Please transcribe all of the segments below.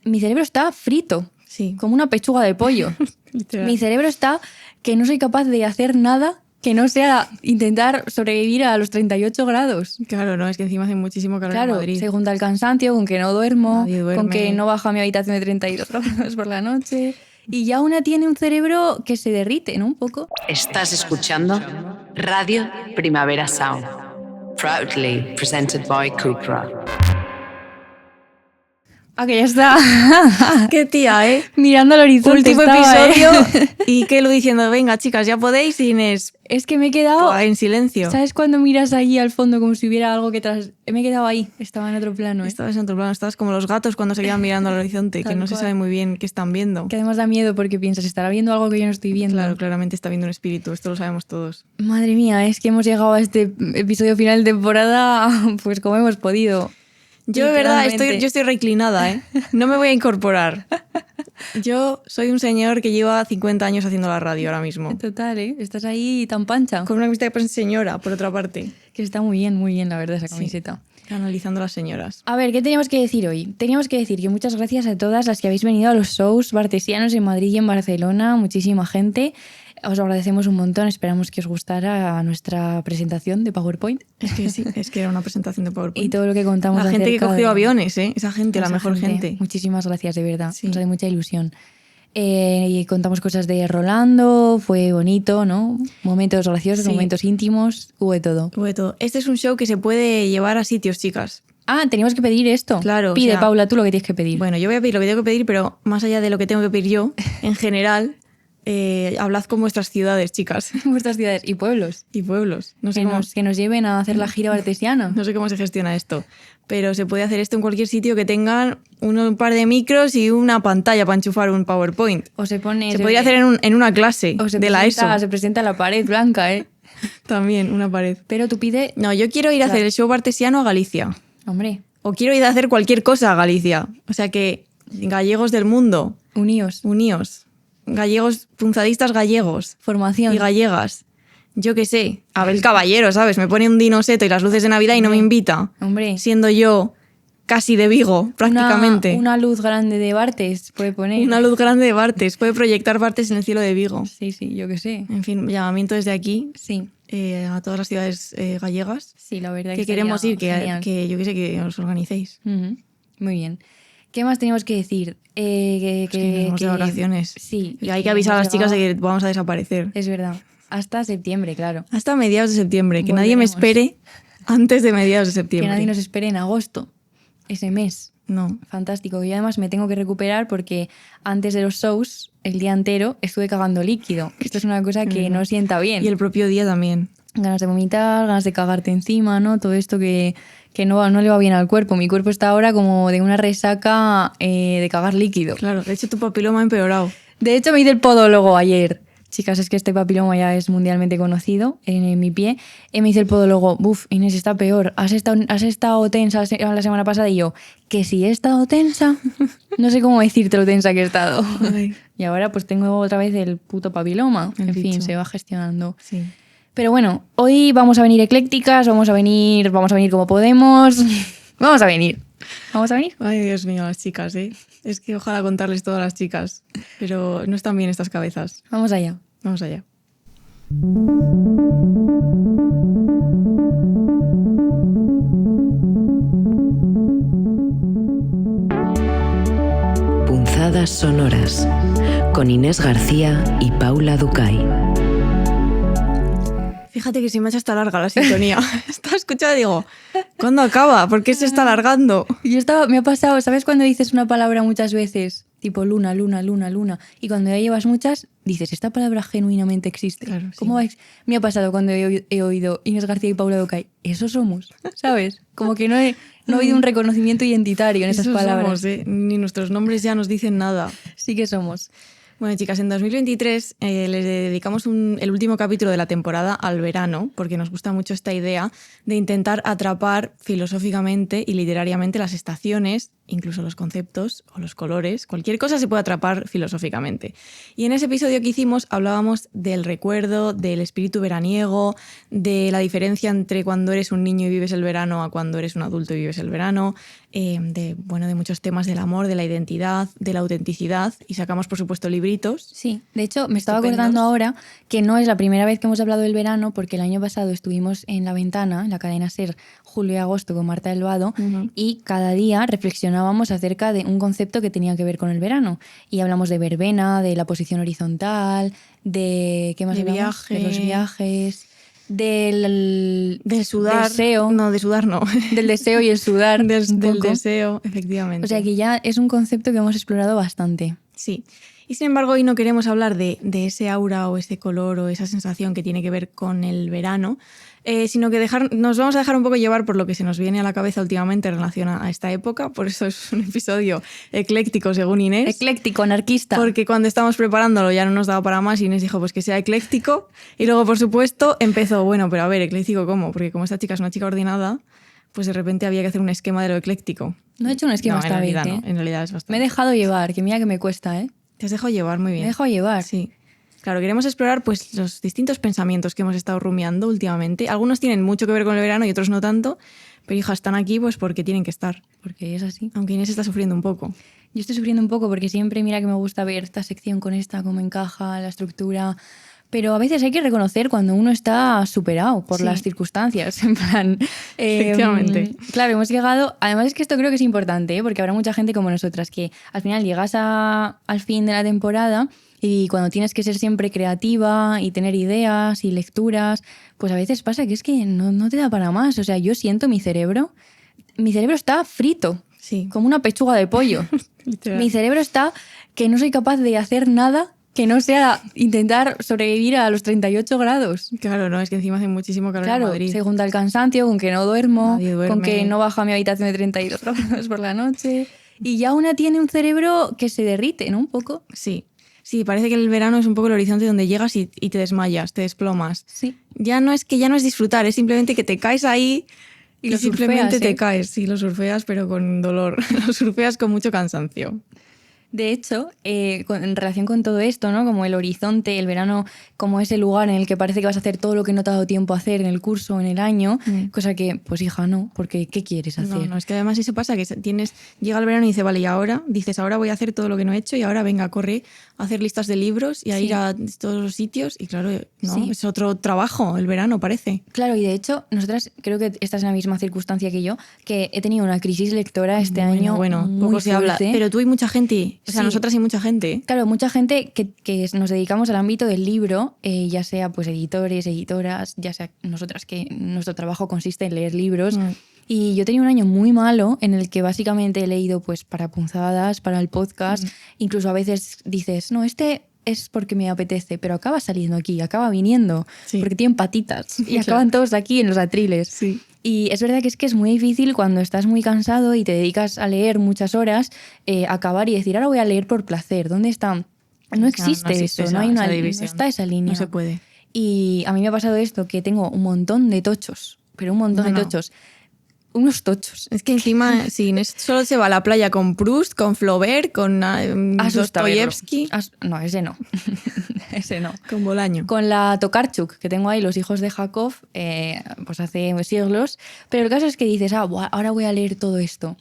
mi cerebro está frito, Sí. como una pechuga de pollo. Literal. Mi cerebro está que no soy capaz de hacer nada que no sea intentar sobrevivir a los 38 grados. Claro, no, es que encima hace muchísimo calor en Claro, Madrid. se junta el cansancio con que no duermo, Nadie duerme. con que no bajo a mi habitación de 32 grados por la noche. Y ya una tiene un cerebro que se derrite, ¿no? Un poco. Estás escuchando Radio Primavera Sound. Proudly presented by Cupra. Ah, que ya está. ¡Qué tía, eh! Mirando al horizonte Último estaba, episodio ¿eh? y Kelo diciendo, venga chicas, ya podéis, y Inés Es que me he quedado... en silencio. ¿Sabes cuando miras ahí al fondo como si hubiera algo que tras...? Me he quedado ahí, estaba en otro plano, ¿eh? Estabas en otro plano, estabas como los gatos cuando se quedan mirando al horizonte, Tal que no se cual. sabe muy bien qué están viendo. Que además da miedo porque piensas, estará viendo algo que yo no estoy viendo. Claro, claramente está viendo un espíritu, esto lo sabemos todos. Madre mía, es que hemos llegado a este episodio final de temporada pues como hemos podido. Yo de verdad Literalmente. estoy reclinada, ¿eh? No me voy a incorporar. Yo soy un señor que lleva 50 años haciendo la radio ahora mismo. Total, ¿eh? Estás ahí tan pancha. Con una camiseta que pone señora, por otra parte. Que está muy bien, la verdad, esa camiseta. Analizando a las señoras. A ver, ¿qué teníamos que decir hoy? Teníamos que decir que muchas gracias a todas las que habéis venido a los shows bartesianos en Madrid y en Barcelona. Muchísima gente. Os agradecemos un montón. Esperamos que os gustara nuestra presentación de PowerPoint. Es que sí, es que era una presentación de PowerPoint. Y todo lo que contamos La gente que acerca cogió de- aviones, ¿eh? Esa gente, la Esa mejor gente. Muchísimas gracias, de verdad. Sí. Nos hace mucha ilusión. Y contamos cosas de Rolando, fue bonito, ¿no? Momentos graciosos, Sí. momentos íntimos, hubo de todo. Hubo de todo. Este es un show que se puede llevar a sitios, chicas. Ah, teníamos que pedir esto. Claro, o Pide, sea- Paula, tú lo que tienes que pedir. Bueno, yo voy a pedir lo que tengo que pedir, pero más allá de lo que tengo que pedir yo, en general, hablad con vuestras ciudades, chicas. Vuestras ciudades y pueblos. Y pueblos. No sé, Que nos lleven a hacer la gira bartesiana. no sé cómo se gestiona esto. Pero se puede hacer esto en cualquier sitio que tengan un par de micros y una pantalla para enchufar un PowerPoint. O se pone... Se podría hacer en una clase o se de la ESO. Se presenta la pared blanca, ¿eh? También, una pared. Pero tú pide... No, yo quiero ir a hacer el show bartesiano a Galicia. Hombre, O quiero ir a hacer cualquier cosa a Galicia. O sea que, gallegos del mundo, uníos. uníos. Gallegos, punzadistas gallegos Formación. y gallegas. Yo qué sé, Abel Caballero, ¿sabes? Me pone un dinoseto y las luces de Navidad y no me invita. Hombre. Siendo yo casi de Vigo, prácticamente. Una luz grande de Bartes puede poner. Una luz grande de Bartes. Puede proyectar Bartes en el cielo de Vigo. Sí, yo qué sé. En fin, llamamiento desde aquí Sí, a todas las ciudades gallegas sí, la verdad que queremos ir, estaría genial. que yo qué sé, que os organicéis. Ujú. Muy bien. ¿Qué más teníamos que decir? Que nos vamos de vacaciones. Sí. Y hay que avisar a las chicas de que vamos a desaparecer. Es verdad. Hasta septiembre, claro. Hasta mediados de septiembre. Que nadie me Volveremos. espere antes de mediados de Que septiembre. nadie nos espere en agosto. Ese mes. No. Fantástico. Y además me tengo que recuperar porque antes de los shows, el día entero, estuve cagando líquido. Esto es una cosa que no sienta bien. Y el propio día también. Ganas de vomitar, ganas de cagarte encima, ¿no? Todo esto que no le va bien al cuerpo. Mi cuerpo está ahora como de una resaca de cagar líquido. Claro, de hecho tu papiloma ha empeorado. De hecho, me hice el podólogo ayer. Chicas, es que este papiloma ya es mundialmente conocido en mi pie. Me hice el podólogo. Buf, Inés, está peor. ¿Has estado tensa la semana pasada? Y yo, que sí he estado tensa. No sé cómo decirte lo tensa que he estado. Ay. Y ahora pues tengo otra vez el puto papiloma. El En fin, bicho. se va gestionando. Sí. Pero bueno, hoy vamos a venir eclécticas, vamos a venir como podemos. Vamos a venir. Ay, Dios mío, las chicas, ¿eh? Es que ojalá contarles todo a las chicas. Pero no están bien estas cabezas. Vamos allá. Vamos allá. Punzadas sonoras con Inés García y Paula Ducay. Fíjate que se me ha hecho hasta larga la sintonía. Estaba escuchando y digo, ¿cuándo acaba? ¿Por qué se está alargando? Me ha pasado, ¿sabes cuando dices una palabra muchas veces? Tipo luna, luna, luna, luna. Y cuando ya llevas muchas, dices, esta palabra genuinamente existe. Claro, sí. ¿Cómo vais? Me ha pasado cuando he oído Inés García y Paula Ducay. Eso somos, ¿sabes? Como que no he oído un reconocimiento identitario en esas Eso palabras. somos, ¿eh? Ni nuestros nombres ya nos dicen nada. Sí que somos. Bueno, chicas, en 2023 les dedicamos el último capítulo de la temporada al verano, porque nos gusta mucho esta idea de intentar atrapar filosóficamente y literariamente las estaciones incluso los conceptos o los colores, cualquier cosa se puede atrapar filosóficamente. Y en ese episodio que hicimos hablábamos del recuerdo, del espíritu veraniego, de la diferencia entre cuando eres un niño y vives el verano a cuando eres un adulto y vives el verano, de muchos temas del amor, de la identidad, de la autenticidad, y sacamos, por supuesto, libritos. Sí, de hecho, me estaba Estupendos. acordando ahora que no es la primera vez que hemos hablado del verano, porque el año pasado estuvimos en La Ventana, en la cadena SER, julio y agosto, con Marta del Vado, y cada día reflexionábamos acerca de un concepto que tenía que ver con el verano. Y hablamos de verbena, de la posición horizontal, de... ¿qué más De hablamos? viaje. De los viajes, del Sudar. deseo. No, de sudar no. Del deseo y el sudar. un del poco. deseo, efectivamente. O sea que ya es un concepto que hemos explorado bastante. Sí. Y sin embargo, hoy no queremos hablar de ese aura o ese color o esa sensación que tiene que ver con el verano, sino que nos vamos a dejar un poco llevar por lo que se nos viene a la cabeza últimamente en relación a esta época. Por eso es un episodio ecléctico, según Inés. Ecléctico, anarquista. Porque cuando estábamos preparándolo ya no nos daba para más y Inés dijo pues que sea ecléctico. Y luego, por supuesto, empezó, bueno, pero a ver, ¿ecléctico cómo? Porque como esta chica es una chica ordenada, pues de repente había que hacer un esquema de lo ecléctico. No he hecho un esquema No, esta vez, realidad ¿eh? no, en realidad es bastante. Me he dejado llevar, que mira que me cuesta, ¿eh? Te has dejado llevar muy bien. Me he dejado llevar. Sí. Claro, queremos explorar pues, los distintos pensamientos que hemos estado rumiando últimamente. Algunos tienen mucho que ver con el verano y otros no tanto, pero hija, están aquí pues porque tienen que estar. Porque es así. Aunque Inés está sufriendo un poco. Yo estoy sufriendo un poco porque siempre mira que me gusta ver esta sección con esta, cómo encaja la estructura. Pero a veces hay que reconocer cuando uno está superado por Sí. las circunstancias. En plan. Efectivamente. Claro, hemos llegado. Además, es que esto creo que es importante, ¿eh? Porque habrá mucha gente como nosotras que al final llegas al fin de la temporada y cuando tienes que ser siempre creativa y tener ideas y lecturas, pues a veces pasa que es que no te da para más. O sea, yo siento mi cerebro está frito, Sí. como una pechuga de pollo. Literal. Mi cerebro está que no soy capaz de hacer nada que no sea intentar sobrevivir a los 38 grados. Claro, no, es que encima hace muchísimo calor Claro, en Madrid. se junta el cansancio con que no duermo, Nadie duerme. con que no bajo a mi habitación de 32 grados por la noche. Y ya una tiene un cerebro que se derrite, ¿no? Un poco. Sí. Sí, parece que el verano es un poco el horizonte donde llegas y te desmayas, te desplomas. Sí. Ya no es disfrutar, es simplemente que te caes ahí y lo simplemente surfeas, te ¿eh? caes. Sí, lo surfeas, pero con dolor. Lo surfeas con mucho cansancio. De hecho, en relación con todo esto, ¿no? Como el horizonte, el verano, como ese lugar en el que parece que vas a hacer todo lo que no te ha dado tiempo a hacer en el curso o en el año, cosa que, pues hija, no, porque ¿qué quieres hacer? No, es que además eso pasa, que llega el verano y dices, vale, y ahora dices, ahora voy a hacer todo lo que no he hecho y ahora venga, corre a hacer listas de libros y a Sí. ir a todos los sitios y claro, no, Sí. es otro trabajo el verano, parece. Claro, y de hecho, nosotras creo que estás en la misma circunstancia que yo, que he tenido una crisis lectora este año Bueno, muy poco se habla, fuerte. pero tú y mucha gente, o sea, Sí. nosotras y mucha gente. Claro, mucha gente que nos dedicamos al ámbito del libro, ya sea pues editores, editoras, ya sea nosotras que nuestro trabajo consiste en leer libros. Y yo tenía un año muy malo en el que básicamente he leído pues para punzadas, para el podcast. Incluso a veces dices, no, este es porque me apetece, pero acaba saliendo aquí, acaba viniendo, Sí. porque tienen patitas y Claro. acaban todos aquí en los atriles. Sí. Y es verdad que es muy difícil cuando estás muy cansado y te dedicas a leer muchas horas, acabar y decir, ahora voy a leer por placer. ¿Dónde está? No existe eso, no hay esa no división. está esa línea. No se puede. Y a mí me ha pasado esto, que tengo un montón de tochos, pero un montón No, de no. tochos. Unos tochos. Es que encima, sí, Inés solo se va a la playa con Proust, con Flaubert, con Dostoyevsky, No, ese no. Ese no. con Bolaño. Con la Tokarczuk, que tengo ahí, los hijos de Jakov, pues hace siglos. Pero el caso es que dices, buah, ahora voy a leer todo esto.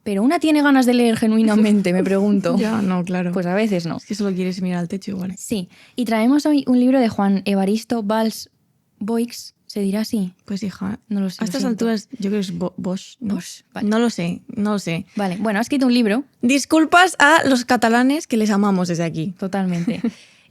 Pero una tiene ganas de leer genuinamente, me pregunto. Ya, no, claro. Pues a veces no. Es que solo quieres mirar al techo igual. Sí. Y traemos hoy un libro de Juan Evaristo Valls Boix, ¿se dirá así? Pues hija, No lo sé, a lo estas siento. alturas yo creo que es Bosch, ¿no? Bosch, vale. No lo sé, no lo sé. Vale, bueno, ha escrito un libro. Disculpas a los catalanes que les amamos desde aquí. Totalmente.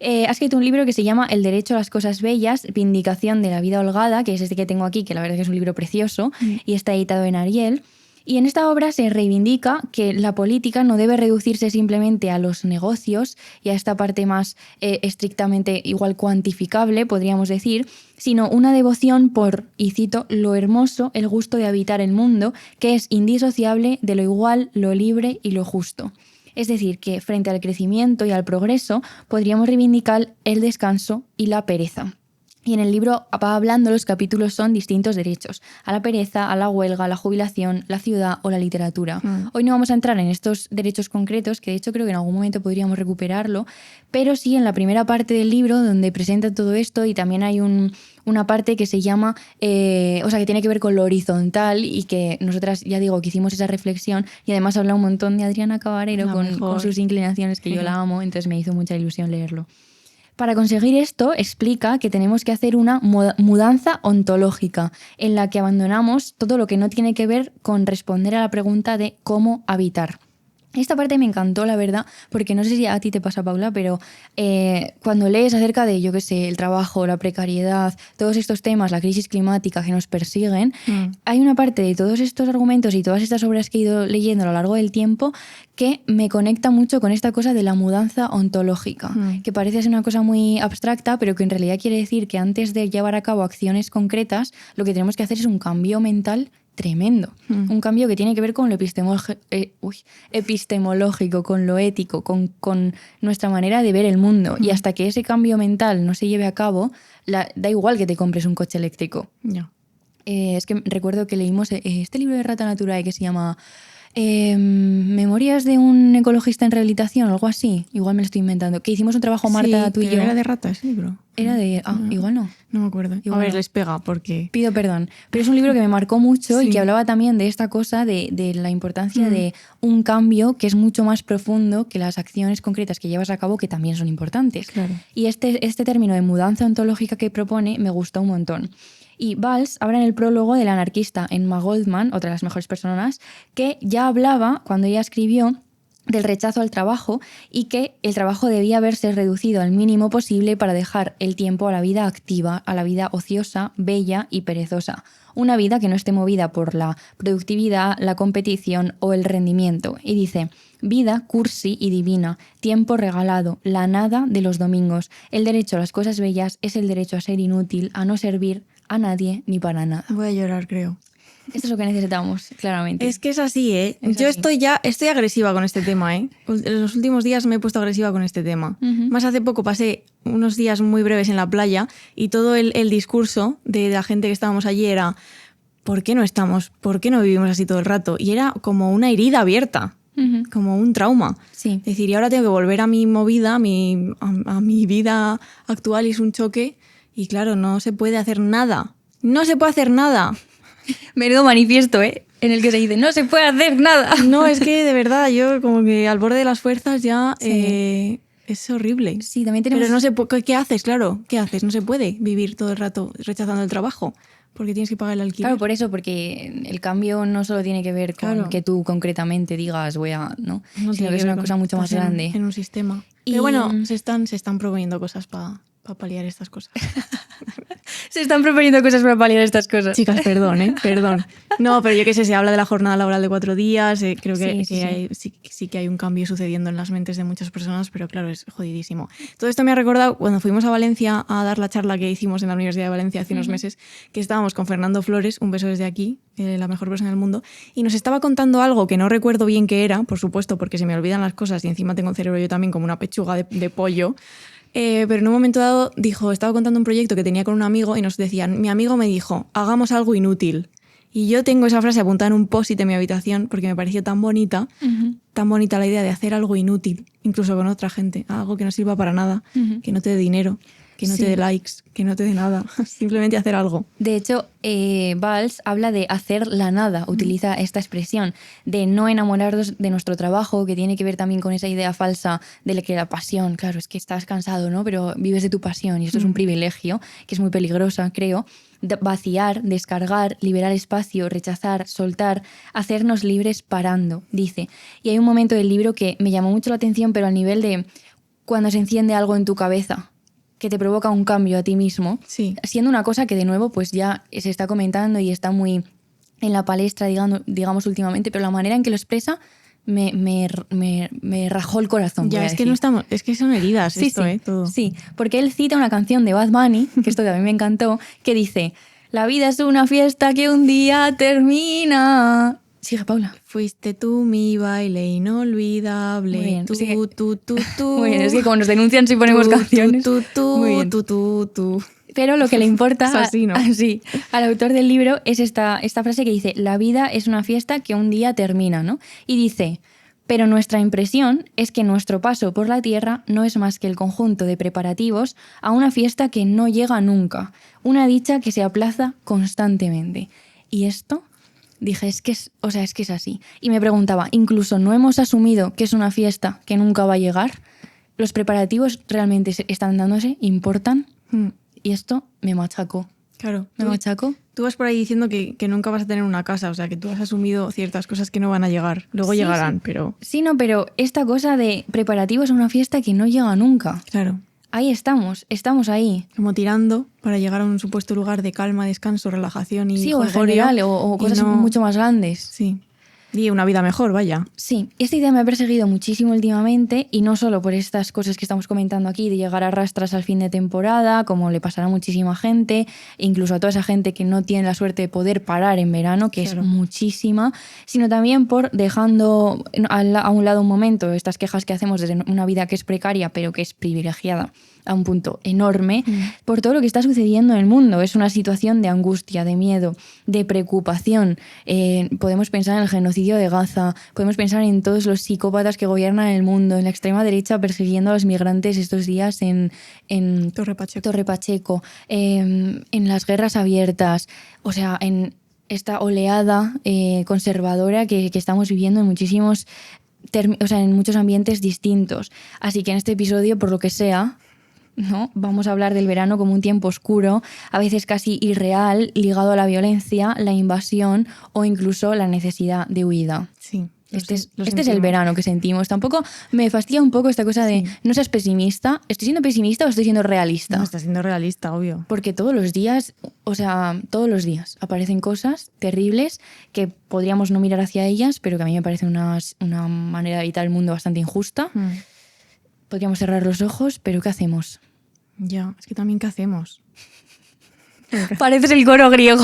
Ha escrito un libro que se llama El derecho a las cosas bellas, vindicación de la vida holgada, que es este que tengo aquí, que la verdad es que es un libro precioso, y está editado en Ariel. Y en esta obra se reivindica que la política no debe reducirse simplemente a los negocios y a esta parte más estrictamente igual cuantificable, podríamos decir, sino una devoción por, y cito, lo hermoso, el gusto de habitar el mundo, que es indisociable de lo igual, lo libre y lo justo. Es decir, que frente al crecimiento y al progreso podríamos reivindicar el descanso y la pereza. Y en el libro va hablando, los capítulos son distintos derechos: a la pereza, a la huelga, a la jubilación, la ciudad o la literatura. Hoy no vamos a entrar en estos derechos concretos, que de hecho creo que en algún momento podríamos recuperarlo, pero sí en la primera parte del libro donde presenta todo esto, y también hay una parte que se llama, o sea, que tiene que ver con lo horizontal, y que nosotras, ya digo, que hicimos esa reflexión, y además habla un montón de Adriana Cabarero con sus inclinaciones, que yo la amo, entonces me hizo mucha ilusión leerlo. Para conseguir esto, explica que tenemos que hacer una mudanza ontológica, en la que abandonamos todo lo que no tiene que ver con responder a la pregunta de cómo habitar. Esta parte me encantó, la verdad, porque no sé si a ti te pasa, Paula, pero cuando lees acerca de, yo qué sé, el trabajo, la precariedad, todos estos temas, la crisis climática que nos persiguen, hay una parte de todos estos argumentos y todas estas obras que he ido leyendo a lo largo del tiempo que me conecta mucho con esta cosa de la mudanza ontológica, que parece ser una cosa muy abstracta, pero que en realidad quiere decir que antes de llevar a cabo acciones concretas, lo que tenemos que hacer es un cambio mental tremendo. Un cambio que tiene que ver con lo epistemológico, con lo ético, con nuestra manera de ver el mundo. Y hasta que ese cambio mental no se lleve a cabo, da igual que te compres un coche eléctrico. Ya. Es que recuerdo que leímos este libro de Rata Naturae que se llama Memorias de un ecologista en rehabilitación, algo así. Igual me lo estoy inventando. Que hicimos un trabajo, Marta, tú y yo. ¿Era de rata ese libro? Era de... igual no. No me acuerdo. Igual a ver, no. les pega porque... Pido perdón. Pero es un libro que me marcó mucho Sí. y que hablaba también de esta cosa de la importancia de un cambio que es mucho más profundo que las acciones concretas que llevas a cabo, que también son importantes. Claro. Y este término de mudanza ontológica que propone me gustó un montón. Y Valls habla en el prólogo del anarquista Emma Goldman, otra de las mejores personas, que ya hablaba, cuando ella escribió, del rechazo al trabajo, y que el trabajo debía haberse reducido al mínimo posible para dejar el tiempo a la vida activa, a la vida ociosa, bella y perezosa. Una vida que no esté movida por la productividad, la competición o el rendimiento. Y dice: vida cursi y divina, tiempo regalado, la nada de los domingos. El derecho a las cosas bellas es el derecho a ser inútil, a no servir a nadie ni para nada. Voy a llorar, creo. Esto es lo que necesitamos, claramente. Es que es así, ¿eh? Es Yo así. estoy agresiva con este tema, ¿eh? En los últimos días me he puesto agresiva con este tema. Más hace poco pasé unos días muy breves en la playa y todo el discurso de la gente que estábamos allí era: ¿por qué no vivimos así todo el rato? Y era como una herida abierta, como un trauma. Sí. Es decir, y ahora tengo que volver a mi movida, a mi vida actual, y es un choque. Y claro, no se puede hacer nada. No se puede hacer nada. Menudo manifiesto, ¿eh? En el que se dice: no se puede hacer nada. No, es que de verdad, yo como que al borde de las fuerzas ya es horrible. Sí, también tenemos... Pero no sé, ¿qué haces? Claro, ¿qué haces? No se puede vivir todo el rato rechazando el trabajo porque tienes que pagar el alquiler. Claro, por eso, porque el cambio no solo tiene que ver con Claro. que tú concretamente digas voy a... ¿no? No Sino tiene que es ver una con cosa mucho más estás grande. en un sistema. Y- Pero bueno, se están proponiendo cosas para paliar estas cosas. Se están proponiendo cosas para paliar estas cosas. Chicas, perdón, perdón. No, pero yo qué sé, se habla de la jornada laboral de 4 días, creo que, sí que hay un cambio sucediendo en las mentes de muchas personas, pero claro, es jodidísimo. Todo esto me ha recordado cuando fuimos a Valencia a dar la charla que hicimos en la Universidad de Valencia hace unos meses, que estábamos con Fernando Flores, un beso desde aquí, la mejor persona del mundo, y nos estaba contando algo que no recuerdo bien qué era, por supuesto, porque se me olvidan las cosas y encima tengo el cerebro yo también como una pechuga de pollo. Pero en un momento dado estaba contando un proyecto que tenía con un amigo y nos decían: mi amigo me dijo, hagamos algo inútil. Y yo tengo esa frase apuntada en un post-it en mi habitación porque me pareció tan bonita la idea de hacer algo inútil, incluso con otra gente, algo que no sirva para nada, que no te dé dinero, que no te dé likes, que no te dé nada, simplemente hacer algo. De hecho, Valls habla de hacer la nada, utiliza esta expresión, de no enamorarnos de nuestro trabajo, que tiene que ver también con esa idea falsa de que la pasión, claro, es que estás cansado, ¿no? Pero vives de tu pasión y esto es un privilegio, que es muy peligrosa, creo. Vaciar, descargar, liberar espacio, rechazar, soltar, hacernos libres parando, dice. Y hay un momento del libro que me llamó mucho la atención, pero al nivel de cuando se enciende algo en tu cabeza, que te provoca un cambio a ti mismo, Sí. siendo una cosa que de nuevo pues ya se está comentando y está muy en la palestra, digamos últimamente, pero la manera en que lo expresa me rajó el corazón. Ya, voy a es que decir. no estamos, es que son heridas Sí, esto, sí, todo. sí, porque él cita una canción de Bad Bunny, que esto también me encantó, que dice: la vida es una fiesta que un día termina. Sigue, Paula. Fuiste tú mi baile inolvidable. Muy bien, Tú, sí que- tú. Muy bien, es que como nos denuncian si ponemos Tú, canciones. Tú, Muy bien. tú. Pero lo que le importa Es así, ¿no? sí, al autor del libro es esta frase que dice: la vida es una fiesta que un día termina, ¿no? Y dice: pero nuestra impresión es que nuestro paso por la Tierra no es más que el conjunto de preparativos a una fiesta que no llega nunca, una dicha que se aplaza constantemente. Y esto, dije, es que es así. Y me preguntaba, ¿incluso no hemos asumido que es una fiesta que nunca va a llegar? ¿Los preparativos realmente están dándose? ¿Importan? Y esto me machacó. Claro. Me machacó. Tú vas por ahí diciendo que nunca vas a tener una casa, o sea, que tú has asumido ciertas cosas que no van a llegar. Luego Sí, llegarán, sí. pero... Sí, no, pero esta cosa de preparativos a una fiesta que no llega nunca. Claro. Ahí estamos ahí. Como tirando para llegar a un supuesto lugar de calma, descanso, relajación y Sí, o en jolgorio, general, o y cosas no- mucho más grandes. Sí. Y una vida mejor, vaya. Sí, esta idea me ha perseguido muchísimo últimamente y no solo por estas cosas que estamos comentando aquí de llegar a rastras al fin de temporada, como le pasará a muchísima gente, incluso a toda esa gente que no tiene la suerte de poder parar en verano, que Claro. es muchísima, sino también por dejando a un lado un momento estas quejas que hacemos desde una vida que es precaria pero que es privilegiada a un punto enorme, por todo lo que está sucediendo en el mundo. Es una situación de angustia, de miedo, de preocupación. Podemos pensar en el genocidio de Gaza, podemos pensar en todos los psicópatas que gobiernan el mundo, en la extrema derecha persiguiendo a los migrantes estos días en Torre Pacheco. Torre Pacheco, en las guerras abiertas, o sea, en esta oleada conservadora que estamos viviendo en muchísimos en muchos ambientes distintos. Así que en este episodio, por lo que sea, ¿no? Vamos a hablar del verano como un tiempo oscuro, a veces casi irreal, ligado a la violencia, la invasión o incluso la necesidad de huida. Sí. Este es el sentimos. verano que sentimos. Tampoco me fastidia un poco esta cosa de Sí. no seas pesimista. ¿Estoy siendo pesimista o estoy siendo realista? No, está siendo realista, obvio. Porque todos los días aparecen cosas terribles que podríamos no mirar hacia ellas, pero que a mí me parece una manera de evitar el mundo bastante injusta. Podríamos cerrar los ojos, pero ¿qué hacemos? Ya, es que también, ¿qué hacemos? Pareces el coro griego.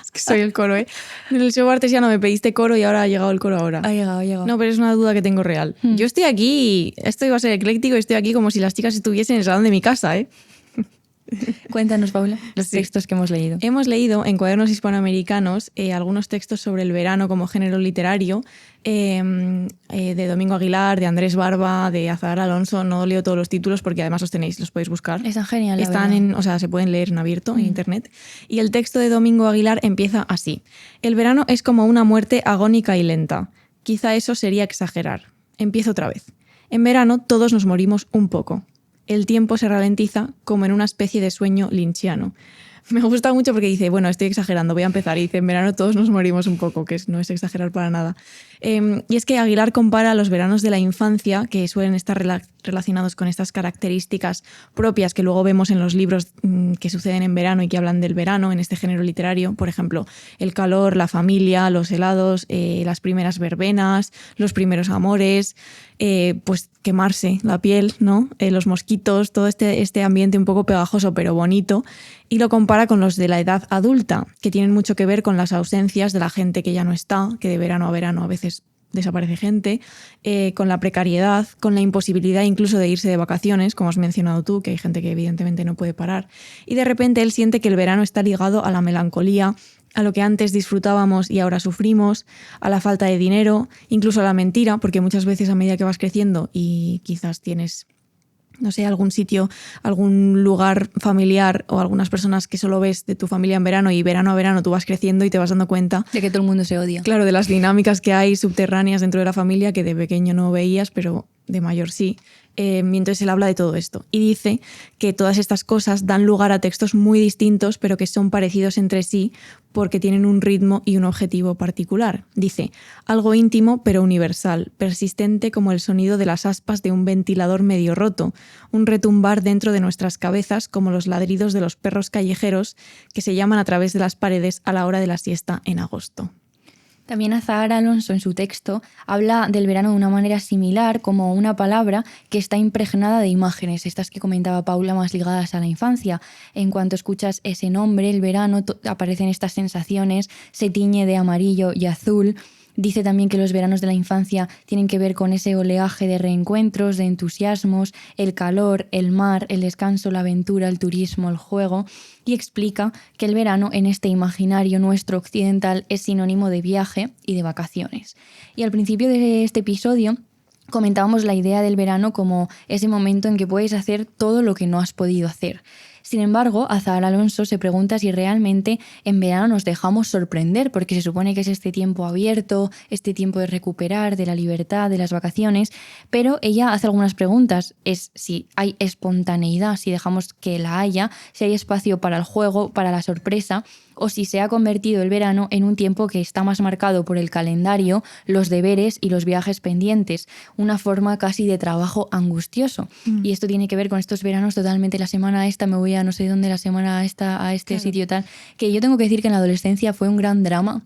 Es que soy el coro, ¿eh? En el show artesiano me pediste coro y ahora ha llegado el coro ahora. Ha llegado. No, pero es una duda que tengo real. Yo estoy aquí, esto iba a ser ecléctico y estoy aquí como si las chicas estuviesen en el salón de mi casa, ¿eh? Cuéntanos, Paula, los Sí. textos que hemos leído. Hemos leído en Cuadernos Hispanoamericanos algunos textos sobre el verano como género literario de Domingo Aguilar, de Andrés Barba, de Azahar Alonso. No leo todos los títulos porque además los tenéis, los podéis buscar. Están genial, la Están verdad. o sea, se pueden leer en abierto, en internet. Y el texto de Domingo Aguilar empieza así. El verano es como una muerte agónica y lenta. Quizá eso sería exagerar. Empiezo otra vez. En verano todos nos morimos un poco. El tiempo se ralentiza como en una especie de sueño lynchiano. Me gusta mucho porque dice, bueno, estoy exagerando, voy a empezar. Y dice, en verano todos nos morimos un poco, que no es exagerar para nada. Y es que Aguilar compara los veranos de la infancia, que suelen estar relacionados con estas características propias que luego vemos en los libros que suceden en verano y que hablan del verano en este género literario. Por ejemplo, el calor, la familia, los helados, las primeras verbenas, los primeros amores, pues quemarse la piel, ¿no? Los mosquitos, todo este ambiente un poco pegajoso pero bonito. Y lo compara con los de la edad adulta, que tienen mucho que ver con las ausencias de la gente que ya no está, que de verano a verano a veces desaparece gente, con la precariedad, con la imposibilidad incluso de irse de vacaciones, como has mencionado tú, que hay gente que evidentemente no puede parar. Y de repente él siente que el verano está ligado a la melancolía, a lo que antes disfrutábamos y ahora sufrimos, a la falta de dinero, incluso a la mentira, porque muchas veces a medida que vas creciendo y quizás tienes, no sé, algún sitio, algún lugar familiar o algunas personas que solo ves de tu familia en verano y verano a verano tú vas creciendo y te vas dando cuenta, De que todo el mundo se odia. claro, de las dinámicas que hay subterráneas dentro de la familia que de pequeño no veías, pero de mayor sí. Y entonces él habla de todo esto y dice que todas estas cosas dan lugar a textos muy distintos, pero que son parecidos entre sí porque tienen un ritmo y un objetivo particular. Dice, algo íntimo pero universal, persistente como el sonido de las aspas de un ventilador medio roto, un retumbar dentro de nuestras cabezas como los ladridos de los perros callejeros que se llaman a través de las paredes a la hora de la siesta en agosto. También Azahar Alonso en su texto habla del verano de una manera similar, como una palabra que está impregnada de imágenes, estas que comentaba Paula, más ligadas a la infancia. En cuanto escuchas ese nombre, el verano, aparecen estas sensaciones, se tiñe de amarillo y azul. Dice también que los veranos de la infancia tienen que ver con ese oleaje de reencuentros, de entusiasmos, el calor, el mar, el descanso, la aventura, el turismo, el juego, y explica que el verano en este imaginario nuestro occidental es sinónimo de viaje y de vacaciones. Y al principio de este episodio comentábamos la idea del verano como ese momento en que puedes hacer todo lo que no has podido hacer. Sin embargo, Azahara Alonso se pregunta si realmente en verano nos dejamos sorprender, porque se supone que es este tiempo abierto, este tiempo de recuperar, de la libertad, de las vacaciones, pero ella hace algunas preguntas. Es si hay espontaneidad, si dejamos que la haya, si hay espacio para el juego, para la sorpresa, o si se ha convertido el verano en un tiempo que está más marcado por el calendario, los deberes y los viajes pendientes, una forma casi de trabajo angustioso. Y esto tiene que ver con estos veranos totalmente, la semana esta me voy a no sé dónde, la semana esta a este sitio tal, que yo tengo que decir que en la adolescencia fue un gran drama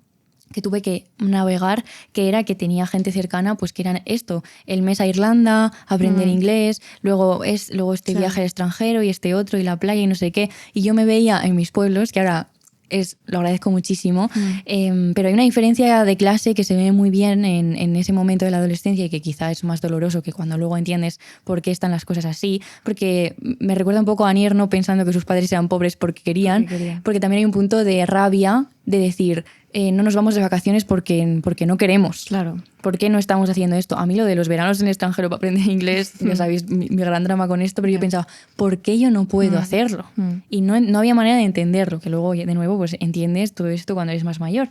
que tuve que navegar, que era que tenía gente cercana, pues que eran esto, el mes a Irlanda, aprender inglés, luego este viaje al extranjero y este otro y la playa y no sé qué, y yo me veía en mis pueblos, que ahora lo agradezco muchísimo, pero hay una diferencia de clase que se ve muy bien en ese momento de la adolescencia y que quizá es más doloroso que cuando luego entiendes por qué están las cosas así, porque me recuerda un poco a Nierno pensando que sus padres eran pobres porque querían, porque también hay un punto de rabia de decir, no nos vamos de vacaciones porque no queremos. Claro. ¿Por qué no estamos haciendo esto? A mí lo de los veranos en el extranjero para aprender inglés, ya sabéis, mi gran drama con esto, pero yo pensaba, ¿por qué yo no puedo hacerlo? Y no había manera de entenderlo, que luego, de nuevo, pues entiendes todo esto cuando eres más mayor.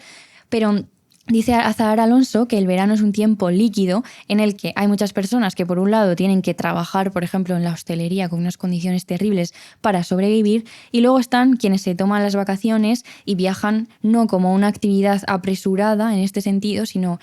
Pero dice Azahara Alonso que el verano es un tiempo líquido en el que hay muchas personas que por un lado tienen que trabajar, por ejemplo, en la hostelería con unas condiciones terribles para sobrevivir, y luego están quienes se toman las vacaciones y viajan no como una actividad apresurada en este sentido, sino